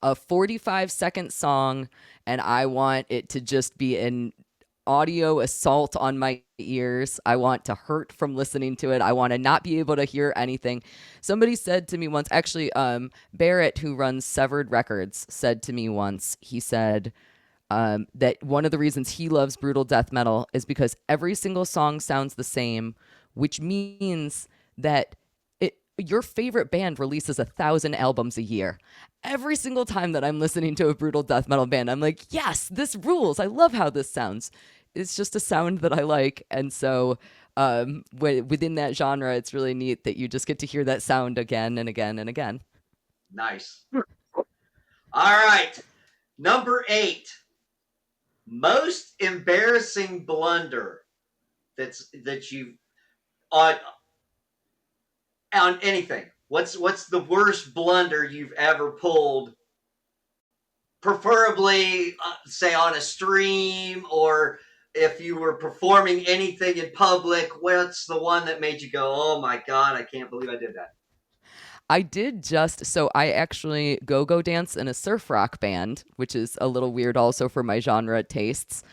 a 45-second song, and I want it to just be an audio assault on my ears. I want to hurt from listening to it. I want to not be able to hear anything. Somebody said to me once, actually, Barrett, who runs Severed Records, said to me once, he said, that one of the reasons he loves brutal death metal is because every single song sounds the same, which means that your favorite band releases 1,000 albums a year. Every single time that I'm listening to a brutal death metal band, I'm like, yes, this rules. I love how this sounds. It's just a sound that I like. And so within that genre, it's really neat that you just get to hear that sound again and again and again. Nice. All right. Number 8. Most embarrassing blunder that you've on anything. What's the worst blunder you've ever pulled? Preferably, say on a stream, or if you were performing anything in public. What's the one that made you go, "Oh my God, I can't believe I did that"? I actually go dance in a surf rock band, which is a little weird also for my genre tastes.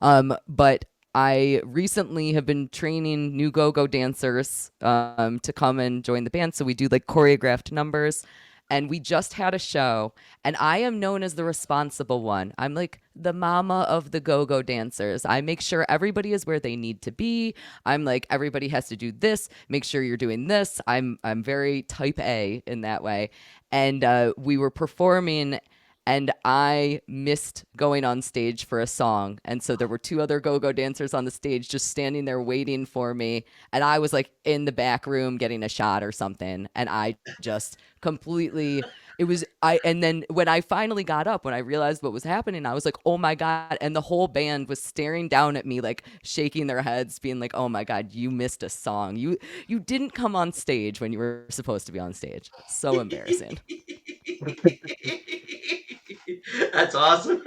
But I recently have been training new go-go dancers to come and join the band. So we do like choreographed numbers. And we just had a show, and I am known as the responsible one. I'm like the mama of the go-go dancers. I make sure everybody is where they need to be. I'm like, everybody has to do this. Make sure you're doing this. I'm very type A in that way. And we were performing, and I missed going on stage for a song. And so there were two other go-go dancers on the stage just standing there waiting for me. And I was like in the back room getting a shot or something. And I just completely and then when I finally got up, when I realized what was happening, I was like, oh my God. And the whole band was staring down at me, like shaking their heads, being like, oh my God, you missed a song. You didn't come on stage when you were supposed to be on stage. So embarrassing. That's awesome.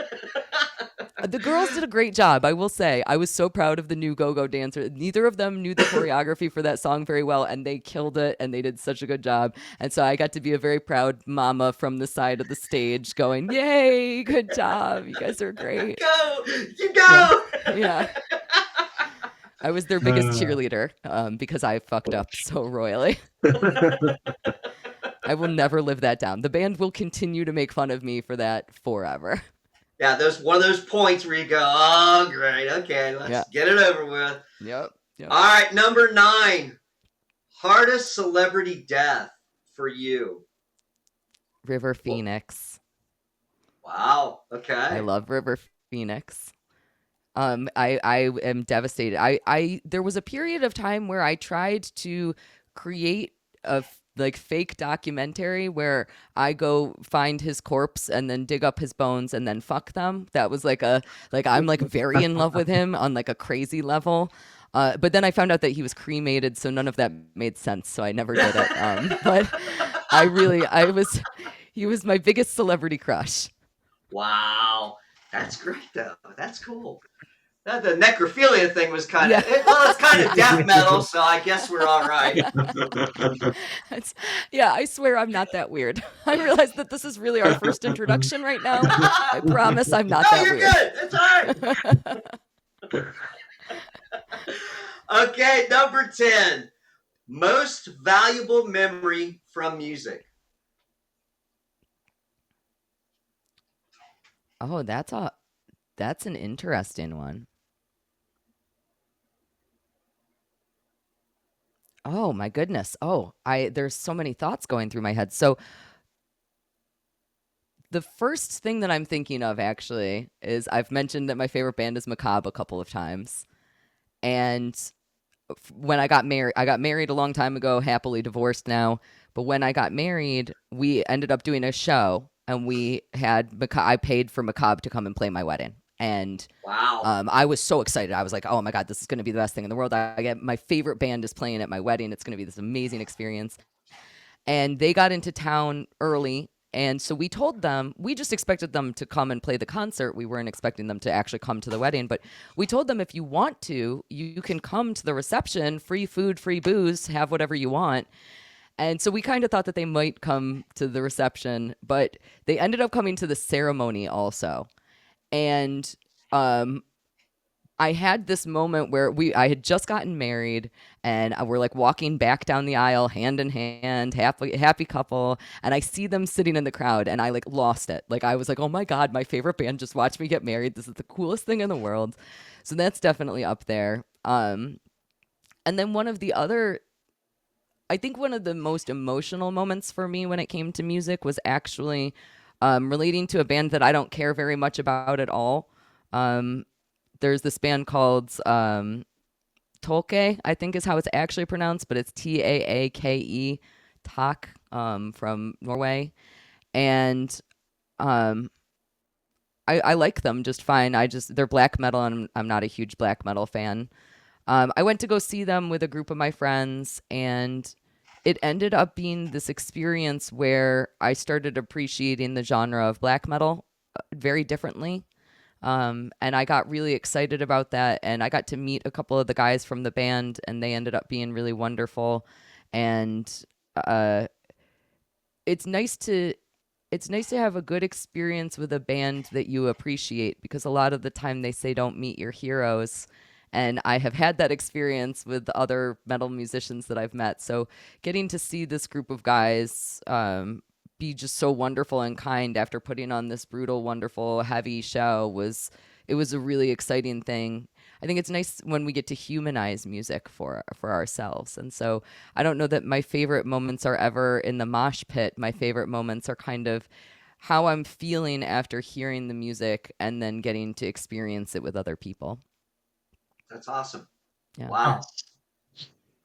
The girls did a great job, I will say. I was so proud of the new go-go dancer. Neither of them knew the choreography for that song very well, and they killed it, and they did such a good job. And so I got to be a very proud mama from the side of the stage going, yay, good job. You guys are great. Go! You Yeah. go! Yeah. I was their biggest cheerleader because I fucked up so royally. I will never live that down. The band will continue to make fun of me for that forever. Yeah, there's one of those points where you go, oh, great, okay, let's get it over with. Yep. All right, number 9. Hardest celebrity death for you? River Phoenix. Wow, okay. I love River Phoenix. I am devastated. There was a period of time where I tried to create a like fake documentary where I go find his corpse and then dig up his bones and then fuck them. That was like I'm like very in love with him on like a crazy level. But then I found out that he was cremated, so none of that made sense. So I never did it. But he was my biggest celebrity crush. Wow, that's great though. That's cool. The necrophilia thing was kind of Yeah. it's kind of death metal, so I guess we're all right. Yeah, I swear I'm not that weird. I realize that this is really our first introduction right now. I promise I'm not that you're weird. Good. It's all right. Okay, number 10. Most valuable memory from music. Oh, that's an interesting one. Oh my goodness. Oh, there's so many thoughts going through my head. So the first thing that I'm thinking of actually is I've mentioned that my favorite band is Macabre a couple of times. And when I got married a long time ago, happily divorced now. But when I got married, we ended up doing a show, and I paid for Macabre to come and play my wedding. And wow, I was so excited. I was like, oh my God, this is going to be the best thing in the world. I get my favorite band is playing at my wedding. It's going to be this amazing experience. And they got into town early. And so we told them, we just expected them to come and play the concert. We weren't expecting them to actually come to the wedding. But we told them, if you want to, you can come to the reception, free food, free booze, have whatever you want. And so we kind of thought that they might come to the reception, but they ended up coming to the ceremony also. And I had this moment where I had just gotten married, and we're like walking back down the aisle, hand in hand, happy couple, and I see them sitting in the crowd, and I like lost it. Like I was like, oh my God, my favorite band just watched me get married. This is the coolest thing in the world. So that's definitely up there. And then I think one of the most emotional moments for me when it came to music was actually relating to a band that I don't care very much about at all. There's this band called Tolke, I think is how it's actually pronounced, but it's Taake, Tak, from Norway. And I like them just fine. They're black metal, and I'm not a huge black metal fan. I went to go see them with a group of my friends, and it ended up being this experience where I started appreciating the genre of black metal very differently. And I got really excited about that, and I got to meet a couple of the guys from the band, and they ended up being really wonderful. And it's nice to it's nice to have a good experience with a band that you appreciate, because a lot of the time they say don't meet your heroes. And I have had that experience with other metal musicians that I've met. So getting to see this group of guys be just so wonderful and kind after putting on this brutal, wonderful, heavy show was a really exciting thing. I think it's nice when we get to humanize music for ourselves. And so I don't know that my favorite moments are ever in the mosh pit. My favorite moments are kind of how I'm feeling after hearing the music and then getting to experience it with other people. That's awesome. Yeah. Wow.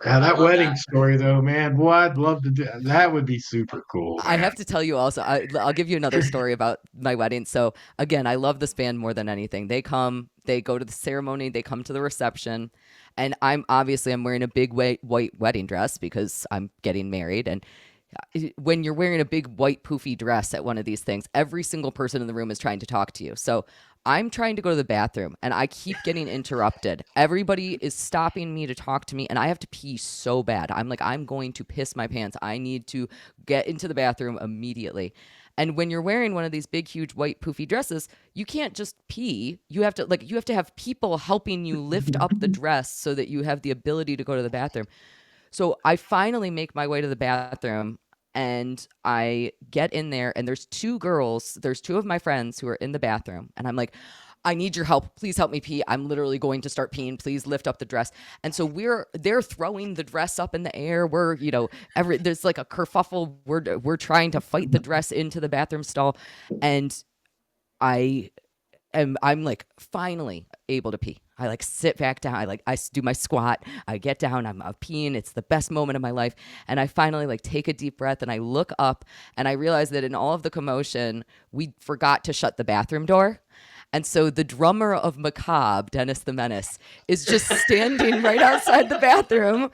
Yeah, I that love wedding that. story though, man. Boy, I'd love to do that. Would be super cool, I man. have to tell you also, I'll give you another story about my wedding. So again, I love this band more than anything. They go to the ceremony, they come to the reception, and I'm wearing a big white wedding dress because I'm getting married. And when you're wearing a big white poofy dress at one of these things, every single person in the room is trying to talk to you. So I'm trying to go to the bathroom and I keep getting interrupted. Everybody is stopping me to talk to me and I have to pee so bad. I'm like, I'm going to piss my pants. I need to get into the bathroom immediately. And when you're wearing one of these big, huge white poofy dresses, you can't just pee. You have to have people helping you lift up the dress so that you have the ability to go to the bathroom. So I finally make my way to the bathroom and I get in there and there's two of my friends who are in the bathroom and I'm like, I need your help. Please help me pee. I'm literally going to start peeing. Please lift up the dress. And so they're throwing the dress up in the air. There's like a kerfuffle. We're trying to fight the dress into the bathroom stall. And I'm like finally able to pee. I like sit back down. I do my squat. I get down. I'm peeing. It's the best moment of my life. And I finally like take a deep breath and I look up and I realize that in all of the commotion, we forgot to shut the bathroom door. And so the drummer of Macabre, Dennis the Menace, is just standing right outside the bathroom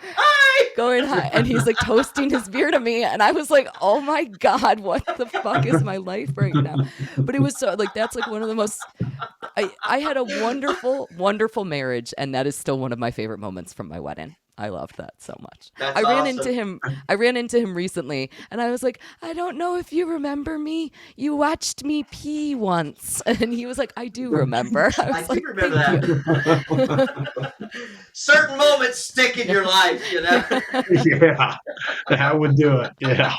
going hi. And he's like toasting his beer to me. And I was like, oh my God, what the fuck is my life right now? But it was so like, that's like one of the most, I had a wonderful, wonderful marriage. And that is still one of my favorite moments from my wedding. I loved that so much. That's I ran awesome. into him recently and I was like, I don't know if you remember me. You watched me pee once. And he was like, I do remember. I I was do like, remember thank you. that. Certain moments stick in your life, you know. Yeah, that would do it. Yeah.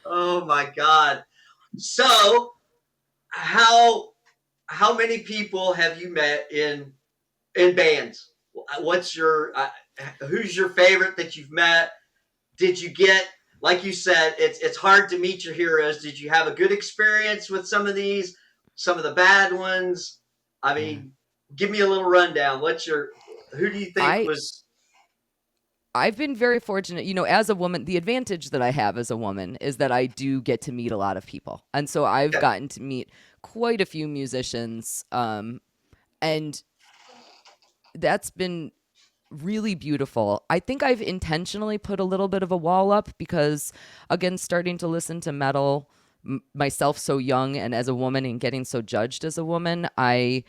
Oh my God. So how many people have you met in bands? What's your who's your favorite that you've met? Did you get, like you said, it's hard to meet your heroes. Did you have a good experience with some of these, some of the bad ones? I mean, give me a little rundown. Who do you think I was? I've been very fortunate, as a woman. The advantage that I have as a woman is that I do get to meet a lot of people. And so I've Yeah, gotten to meet quite a few musicians. And that's been really beautiful. I think I've intentionally put a little bit of a wall up because, again, starting to listen to metal myself so young and as a woman and getting so judged as a woman, I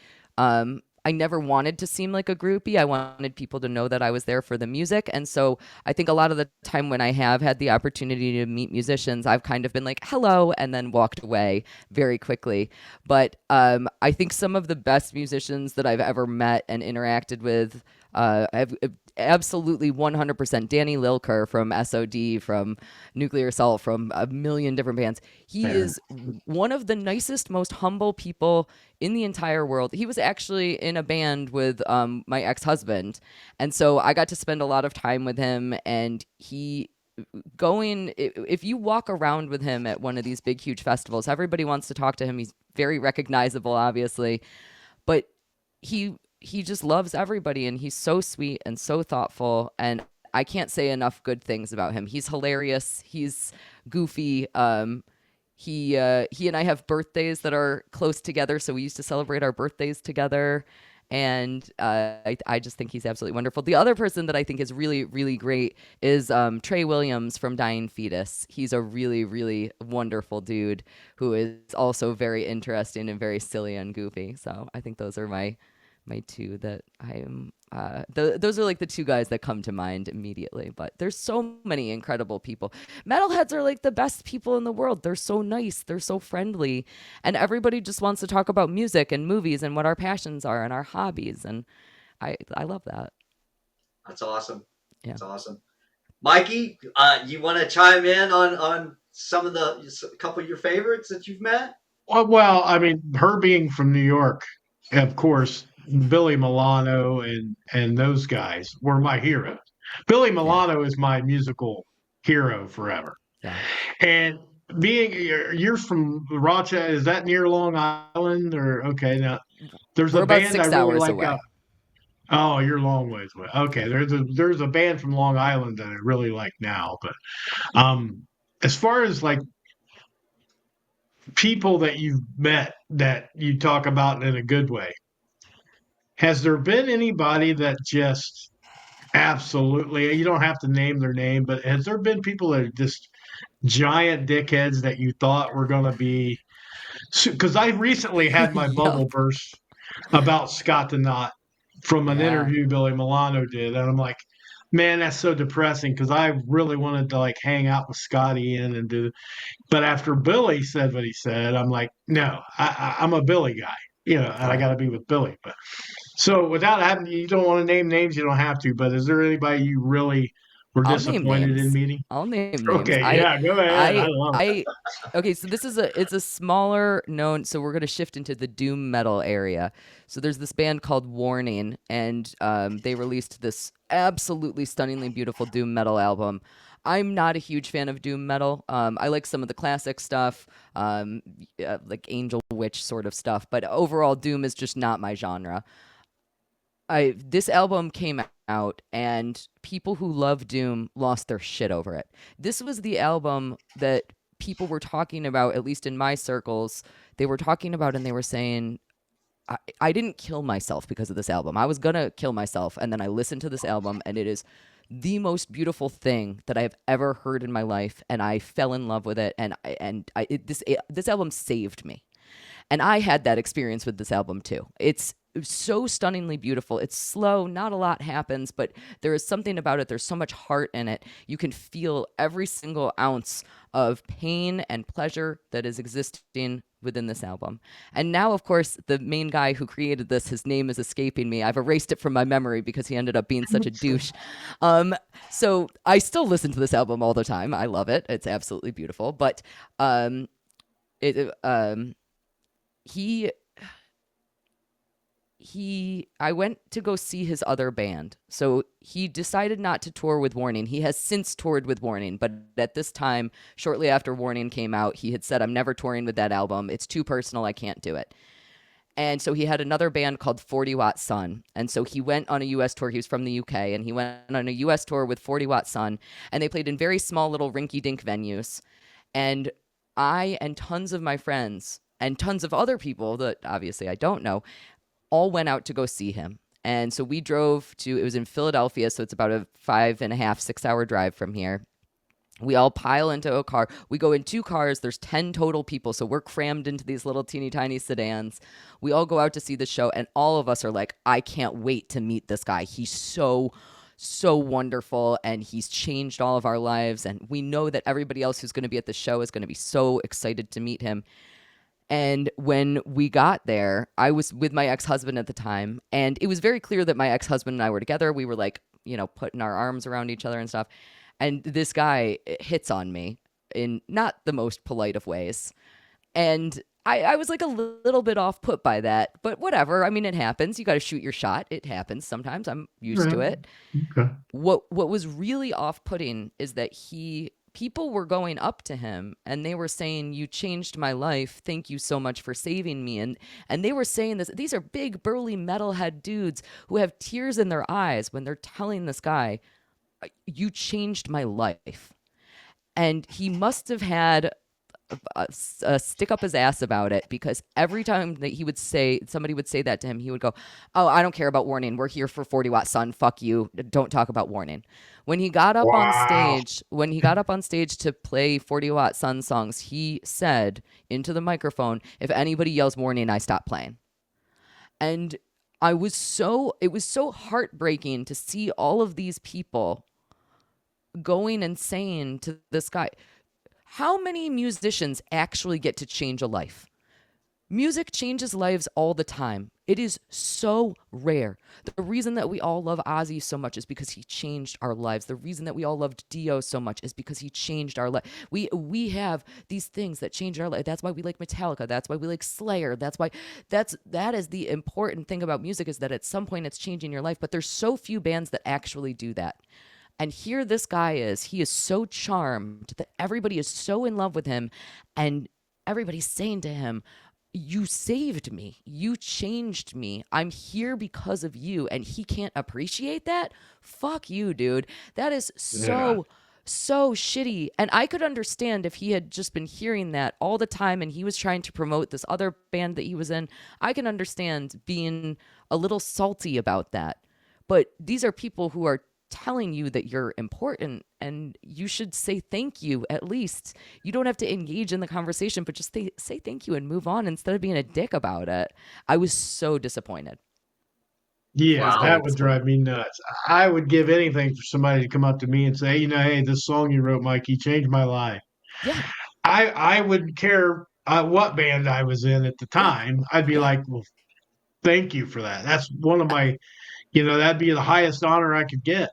never wanted to seem like a groupie. I wanted people to know that I was there for the music. And so I think a lot of the time when I have had the opportunity to meet musicians, I've kind of been like, hello, and then walked away very quickly. But I think some of the best musicians that I've ever met and interacted with, I've absolutely 100% Danny Lilker from SOD, from Nuclear Assault, from a million different bands. He is one of the nicest, most humble people in the entire world. He was actually in a band with my ex-husband. And so I got to spend a lot of time with him, and if you walk around with him at one of these big, huge festivals, everybody wants to talk to him. He's very recognizable, obviously, but he just loves everybody, and he's so sweet and so thoughtful, and I can't say enough good things about him. He's hilarious. He's goofy. He and I have birthdays that are close together, so we used to celebrate our birthdays together. And I just think he's absolutely wonderful. The other person that I think is really, really great is Trey Williams from Dying Fetus. He's a really, really wonderful dude who is also very interesting and very silly and goofy. So I think those are my my two that I am. Those are like the two guys that come to mind immediately. But there's so many incredible people. Metalheads are like the best people in the world. They're so nice. They're so friendly, and everybody just wants to talk about music and movies and what our passions are and our hobbies. And I love that. That's awesome. Yeah. That's awesome. Mikey, you want to chime in on some of a couple of your favorites that you've met? Well, I mean, her being from New York, of course, Billy Milano and those guys were my heroes. Billy Milano is my musical hero forever. Yeah. And being you're from Rochester, is that near Long Island or okay? Now there's We're a about band I 6 really hours like. away. Oh, you're a long ways away. Okay, there's a band from Long Island that I really like now, but as far as like people that you've met that you talk about in a good way, has there been anybody that just absolutely, you don't have to name their name, but has there been people that are just giant dickheads that you thought were going to be? Because I recently had my bubble Yup. burst about Scott the Knot from an Yeah. interview Billy Milano did, and I'm like, man, that's so depressing because I really wanted to like hang out with Scotty and do. But after Billy said what he said, I'm like, no, I'm a Billy guy, and I Yeah. got to be with Billy. But so without having, you don't want to name names, you don't have to. But is there anybody you really were I'll name disappointed in names. meeting? I'll name names. Okay, yeah, go ahead. I I, love it. I, okay. So it's a smaller known. So we're gonna shift into the doom metal area. So there's this band called Warning, and they released this absolutely stunningly beautiful doom metal album. I'm not a huge fan of doom metal. I like some of the classic stuff, like Angel Witch sort of stuff, but overall, doom is just not my genre. This album came out and people who love Doom lost their shit over it. This was the album that people were talking about, at least in my circles. They were talking about and they were saying, I didn't kill myself because of this album. I was gonna kill myself, and then I listened to this album, and it is the most beautiful thing that I have ever heard in my life, and I fell in love with it. This album saved me. And I had that experience with this album too. It's so stunningly beautiful. It's slow, not a lot happens, but there is something about it. There's so much heart in it. You can feel every single ounce of pain and pleasure that is existing within this album. And now, of course, the main guy who created this, his name is escaping me. I've erased it from my memory because he ended up being such a douche. So I still listen to this album all the time. I love it. It's absolutely beautiful. But it he I went to go see his other band. So he decided not to tour with Warning. He has since toured with Warning, but at this time, shortly after Warning came out, he had said, I'm never touring with that album. It's too personal. I can't do it. And so he had another band called 40 Watt Sun. And so he went on a US tour. He was from the UK, and he went on a US tour with 40 Watt Sun, and they played in very small little rinky-dink venues. And I and tons of my friends and tons of other people that obviously I don't know all went out to go see him. And so we drove it was in Philadelphia, so it's about a 5.5, 6 hour drive from here. We all pile into a car. We go in 2 cars. There's 10 total people, so we're crammed into these little teeny tiny sedans. We all go out to see the show, and all of us are like, I can't wait to meet this guy. He's so wonderful, and he's changed all of our lives, and we know that everybody else who's going to be at the show is going to be so excited to meet him. And when we got there, I was with my ex-husband at the time, and it was very clear that my ex-husband and I were together. We were like, putting our arms around each other and stuff. And this guy hits on me in not the most polite of ways. And I was like a little bit off put by that, but whatever. I mean, it happens. You got to shoot your shot. It happens sometimes. I'm used to it. Okay. What was really off-putting is that people were going up to him and they were saying, you changed my life. Thank you so much for saving me. And they were saying this. These are big, burly metalhead dudes who have tears in their eyes when they're telling this guy, you changed my life. And he must have had a stick up his ass about it, because every time that somebody would say that to him, he would go, oh, I don't care about Warning. We're here for 40 Watt Sun. Fuck you. Don't talk about Warning. When he got up on stage to play 40 Watt Sun songs, he said into the microphone, if anybody yells Warning, I stop playing. And it was so heartbreaking to see all of these people going and saying to this guy, how many musicians actually get to change a life? Music changes lives all the time. It is so rare. The reason that we all love Ozzy so much is because he changed our lives. The reason that we all loved Dio so much is because he changed our life. We have these things that change our life. That's why we like Metallica. That's why we like Slayer. That is the important thing about music, is that at some point it's changing your life. But there's so few bands that actually do that. And here this guy is. He is so charmed that everybody is so in love with him, and everybody's saying to him, you saved me. You changed me. I'm here because of you. And he can't appreciate that? Fuck you, dude. That is so shitty. And I could understand if he had just been hearing that all the time and he was trying to promote this other band that he was in. I can understand being a little salty about that. But these are people who are telling you that you're important, and you should say thank you at least. You don't have to engage in the conversation, but just say thank you and move on instead of being a dick about it. I was so disappointed. Yeah, Wow. that would drive me nuts. I would give anything for somebody to come up to me and say, hey, this song you wrote, Mikey, changed my life. Yeah. I wouldn't care what band I was in at the Yeah. time. I'd be Yeah. like, well, thank you for that. That's one of my, that'd be the highest honor I could get.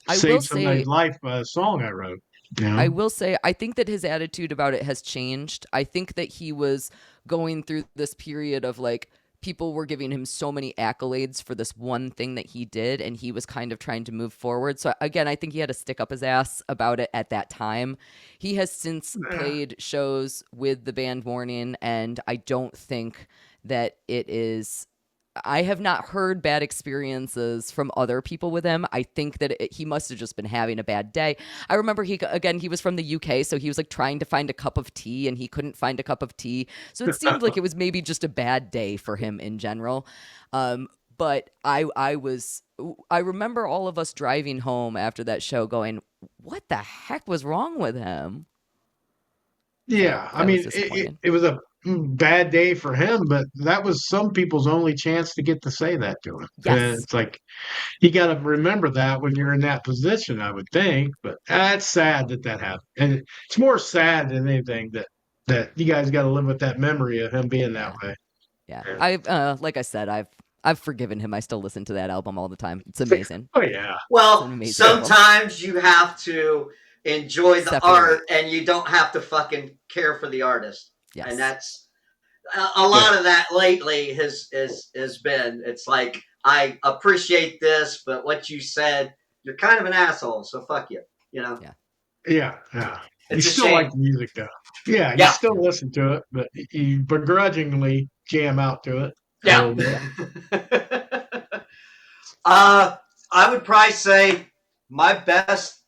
I will Save somebody's say life by a song I wrote. I will say, I think that his attitude about it has changed. I think that he was going through this period of like, people were giving him so many accolades for this one thing that he did, and he was kind of trying to move forward. So again, I think he had to stick up his ass about it at that time. He has since played shows with the band Morning, and I don't think that it is. I have not heard bad experiences from other people with him. I think that he must have just been having a bad day. I remember he was from the UK, so he was like trying to find a cup of tea and he couldn't find a cup of tea. So it seemed like it was maybe just a bad day for him in general. But I remember all of us driving home after that show going, what the heck was wrong with him? Yeah, I That was mean, disappointing. it was a bad day for him, but that was some people's only chance to get to say that to him. And Yes. it's like, you got to remember that when you're in that position, I would think. But it's sad that happened, and it's more sad than anything that you guys got to live with that memory of him being that Yeah. way. Yeah. Yeah. I've like I said, I've forgiven him. I still listen to that album all the time. It's amazing. Oh yeah, It's an Well, amazing album. sometimes you have to enjoy the Separate. art, and you don't have to fucking care for the artist. Yes. And that's a lot of that lately has been. It's like, I appreciate this, but what you said, you're kind of an asshole, so fuck you. Yeah. yeah. You It's a still like shame. the music though. Yeah, you Yeah, still listen to it, but you begrudgingly jam out to it a yeah. little bit. I would probably say my best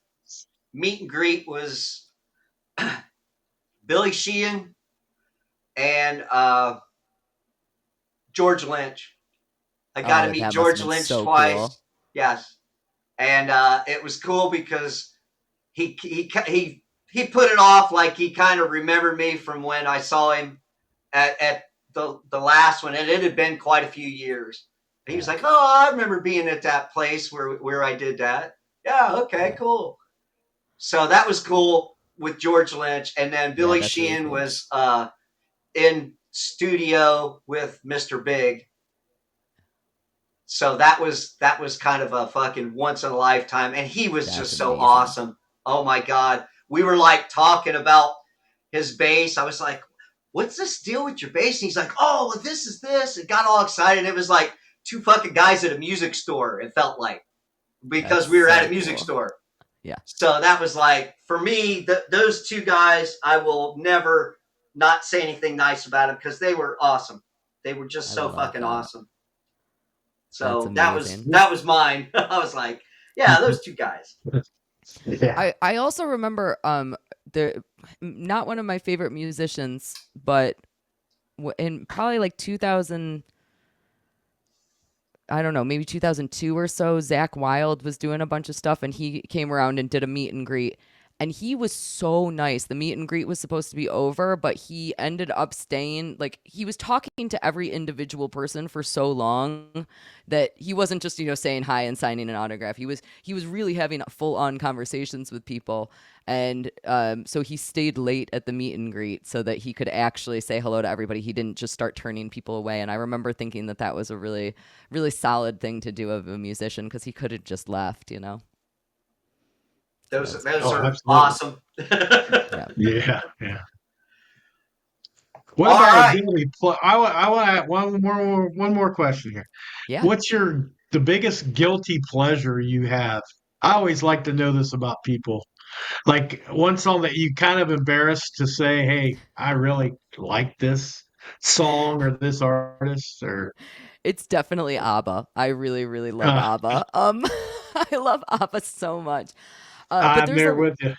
meet and greet was Billy Sheehan and George Lynch. I got to Oh, meet that must have George been Lynch so twice. cool. Yes, and it was cool because he put it off like he kind of remembered me from when I saw him at the last one, and it had been quite a few years. And he was like, "Oh, I remember being at that place where I did that." Yeah, okay, cool. So that was cool with George Lynch, and then Billy that's really Sheehan cool. was in studio with Mr. Big. So that was kind of a fucking once in a lifetime, and he was That's just so amazing. awesome. Oh my god, we were like talking about his bass. I was like, "What's this deal with your bass?" And he's like, "Oh, well, this is this." It got all excited. It was like two fucking guys at a music store. It felt like, because That's we were at so a music cool. store. Yeah. So that was like, for me, those two guys, I will never not say anything nice about them because they were awesome. They were just I so love fucking that. awesome. That's So amazing. that was mine. I was like, yeah, those two guys. Yeah. I also remember the not one of my favorite musicians, but in probably like 2000, I don't know, maybe 2002 or so, Zach Wilde was doing a bunch of stuff, and he came around and did a meet and greet. And he was so nice. The meet and greet was supposed to be over, but he ended up staying. Like, he was talking to every individual person for so long that he wasn't just, saying hi and signing an autograph. He was really having full on conversations with people. And so he stayed late at the meet and greet so that he could actually say hello to everybody. He didn't just start turning people away. And I remember thinking that that was a really, really solid thing to do of a musician, because he could have just left. So that Those was those Oh, are absolutely. awesome. yeah. Yeah, yeah. What All about a right. guilty I want to add one more question here. Yeah. What's the biggest guilty pleasure you have? I always like to know this about people. Like one song that you kind of embarrassed to say, "Hey, I really like this song or this artist," or It's definitely ABBA. I really, really love uh, ABBA. I love ABBA so much. But I'm there with you.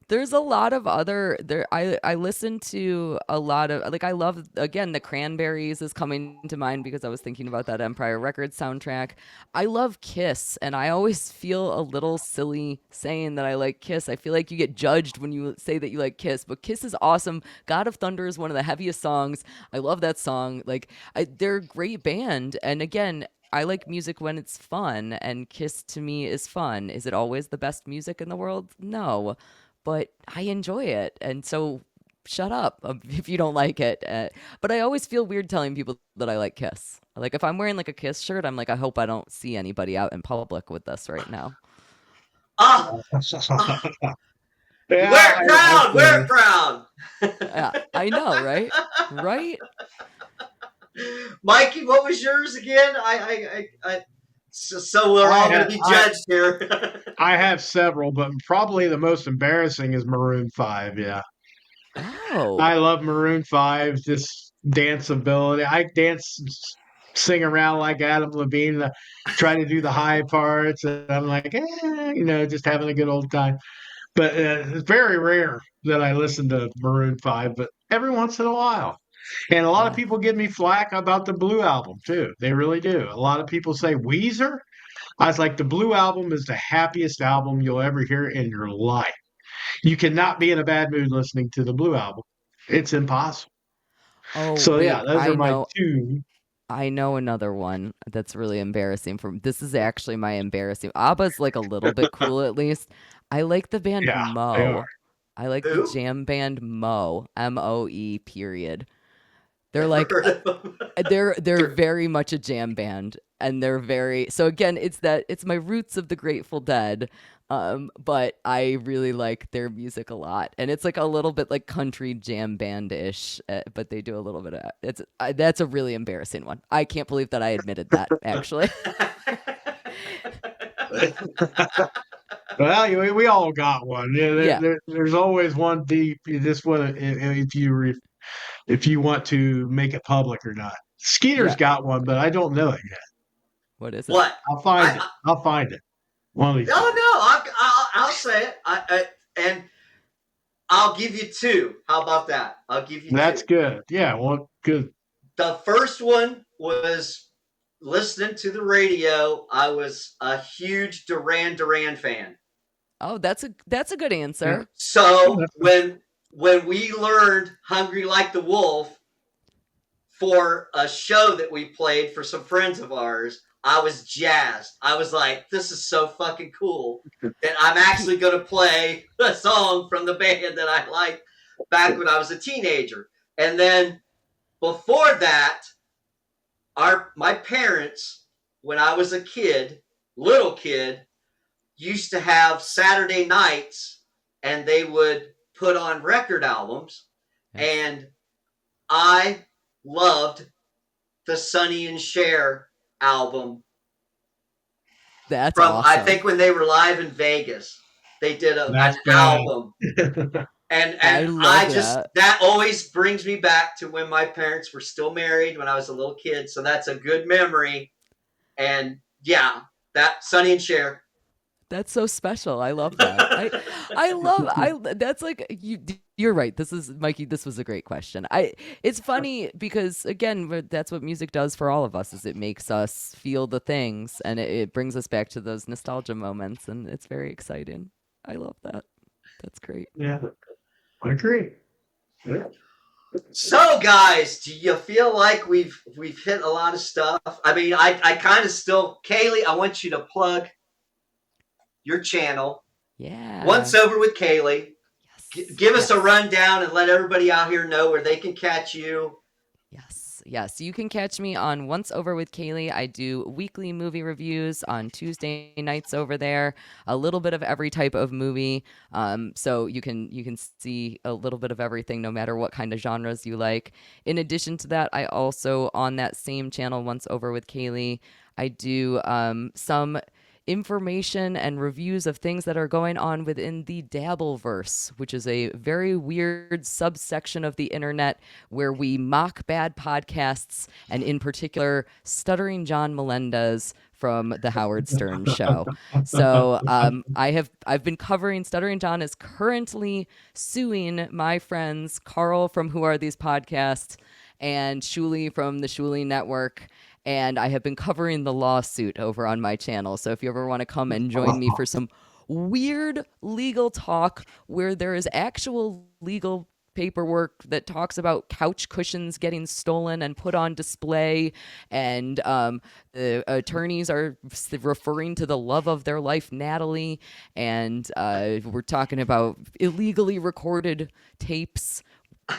there's a lot of other there. I listen to a lot of, like, I love, again, the Cranberries is coming to mind because I was thinking about that Empire Records soundtrack. I love Kiss, and I always feel a little silly saying that I like Kiss. I feel like you get judged when you say that you like Kiss, but Kiss is awesome. God of Thunder is one of the heaviest songs. I love that song. Like, they're a great band, and again, I like music when it's fun, and Kiss to me is fun. Is it always the best music in the world? No, but I enjoy it. And so shut up if you don't like it. But I always feel weird telling people that I like Kiss. Like, if I'm wearing like a Kiss shirt, I'm like, I hope I don't see anybody out in public with this right now. Ah, Yeah, wear it I proud. feel Wear you. it proud. Yeah, I know, right? Right? Mikey, what was yours again? So we're I all going to have be judged here. I have several, but probably the most embarrassing is Maroon 5. Yeah. Oh, I love Maroon 5, just dance ability. I dance, sing around like Adam Levine, try to do the high parts. And I'm like, just having a good old time. But it's very rare that I listen to Maroon 5, but every once in a while. And a lot of yeah. people give me flack about the Blue Album, too. They really do. A lot of people say Weezer. I was like, the Blue Album is the happiest album you'll ever hear in your life. You cannot be in a bad mood listening to the Blue Album. It's impossible. Oh, So yeah, wait. those are my two. I know another one that's really embarrassing. From This is actually my embarrassing. ABBA's like a little bit cool, at least. I like the band Yeah, they are. Mo. I like the Who? jam band Mo. MOE. Period. They're Never like, heard of them. they're very much a jam band, and they're very, so again, it's my roots of the Grateful Dead. But I really like their music a lot, and it's like a little bit like country jam band-ish, but they do a little bit of that's a really embarrassing one. I can't believe that I admitted that, actually. Well, we all got one. Yeah, Yeah. there's always one deep. You just want to if you want to make it public or not. Skeeter's Yeah. got one, but I don't know it yet. What is it? What? I'll find it. I I'll find it. One of these days. oh no, I'll say it. And I'll give you two. How about that? I'll give you That's two. good. Yeah, well, good. The first one was listening to the radio. I was a huge Duran Duran fan. Oh, that's a good Yeah. answer. So when we learned "Hungry Like the Wolf" for a show that we played for some friends of ours, I was jazzed. I was like, "This is so fucking cool that I'm actually going to play a song from the band that I liked back when I was a teenager." And then before that, my parents, when I was a kid, little kid, used to have Saturday nights, and they would put on record albums, Yes. and I loved the Sonny and Cher album That's from, I awesome. think, when they were live in Vegas. They did an That's bad. album, and I love that. that always brings me back to when my parents were still married when I was a little kid. So that's a good memory. And yeah, that Sonny and Cher. That's so special. I love that. I love I that's like you're right. This is Mikey, this was a great question. It's funny because again, that's what music does for all of us, is it makes us feel the things, and it brings us back to those nostalgia moments, and it's very exciting. I love that. That's great. Yeah, I agree. Yeah. So, guys, do you feel like we've hit a lot of stuff? I mean, I kind of still, Kaylee, I want you to plug your channel. Yeah. Once Over with Kaylee. Yes. Give us a rundown and let everybody out here know where they can catch you. Yes. You can catch me on Once Over with Kaylee. I do weekly movie reviews on Tuesday nights over there. A little bit of every type of movie, so you can see a little bit of everything, no matter what kind of genres you like. In addition to that, I also on that same channel, Once Over with Kaylee, I do some information and reviews of things that are going on within the Dabbleverse, which is a very weird subsection of the internet where we mock bad podcasts, and in particular, Stuttering John Melendez from the Howard Stern Show. So I've been covering. Stuttering John is currently suing my friends Carl from Who Are These Podcasts and Shuli from the Shuli Network. And I have been covering the lawsuit over on my channel. So if you ever want to come and join me for some weird legal talk where there is actual legal paperwork that talks about couch cushions getting stolen and put on display, and the attorneys are referring to the love of their life, Natalie, and we're talking about illegally recorded tapes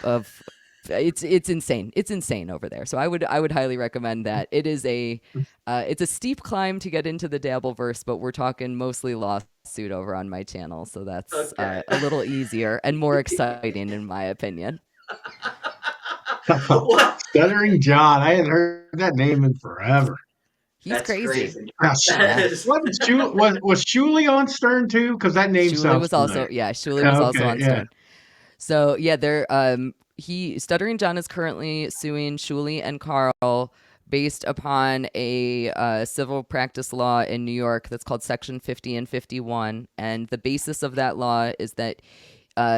of it's insane. It's insane over there. So I would highly recommend that. It is it's a steep climb to get into the Dabbleverse, but we're talking mostly lawsuit over on my channel, so that's Okay. a little easier and more exciting in my opinion. What? Stuttering John. I hadn't heard that name in forever. He's That's crazy. crazy. Gosh, That Yeah. is- was Shuli on Stern too? Because that name Shuli sounds was also familiar. Shuli was also Okay, on yeah. Stern. So yeah, they're Stuttering John is currently suing Shuli and Carl based upon a civil practice law in New York that's called Section 50 and 51, and the basis of that law is that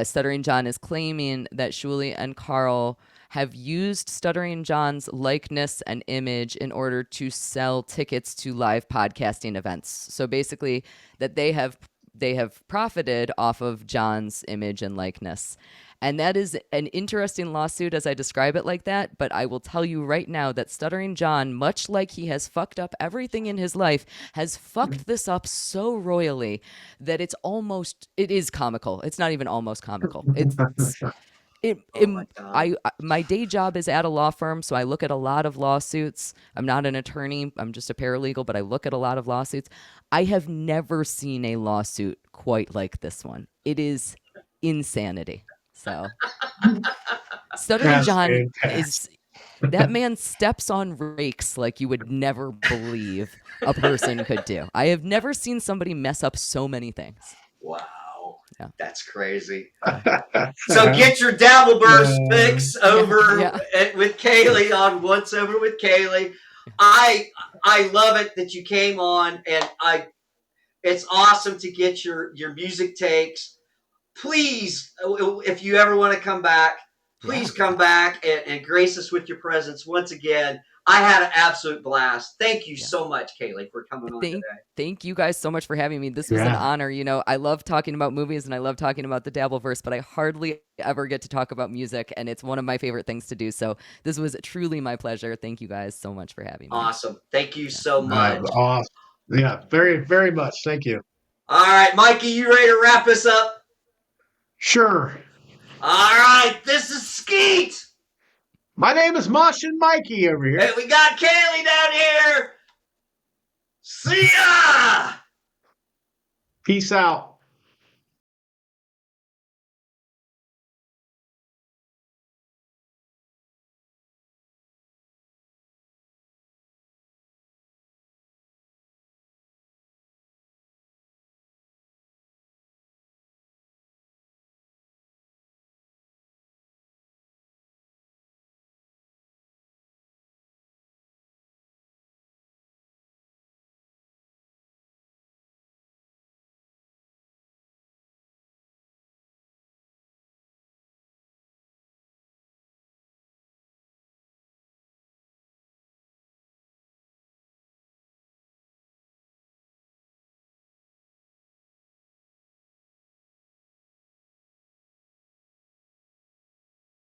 Stuttering John is claiming that Shuli and Carl have used Stuttering John's likeness and image in order to sell tickets to live podcasting events. So basically, that they have profited off of John's image and likeness. And that is an interesting lawsuit as I describe it like that, but I will tell you right now that Stuttering John, much like he has fucked up everything in his life, has fucked this up so royally that it is comical. It's not even almost comical. Oh my God. My day job is at a law firm, so I look at a lot of lawsuits. I'm not an attorney, I'm just a paralegal, but I look at a lot of lawsuits. I have never seen a lawsuit quite like this one. It is insanity. So Stuttering That's John fantastic. that man steps on rakes like you would never believe a person could do. I have never seen somebody mess up so many things. Wow. Yeah. That's crazy. So get your Dabbleverse fix over with Kaylee on Once Over with Kaylee. I love it that you came on, and it's awesome to get your music takes. Please, if you ever want to come back, please come back and grace us with your presence once again. I had an absolute blast. Thank you so much, Kaylee, for coming on today. Thank you guys so much for having me. This was an honor. You know, I love talking about movies and I love talking about the Dabbleverse, but I hardly ever get to talk about music, and it's one of my favorite things to do. So this was truly my pleasure. Thank you guys so much for having me. Awesome. Thank you so much. Awesome. Yeah, very, very much. Thank you. All right, Mikey, you ready to wrap us up? Sure. All right, this is Skeet. My name is Mosh and Mikey over here. And we got Kaylee down here. See ya! Peace out.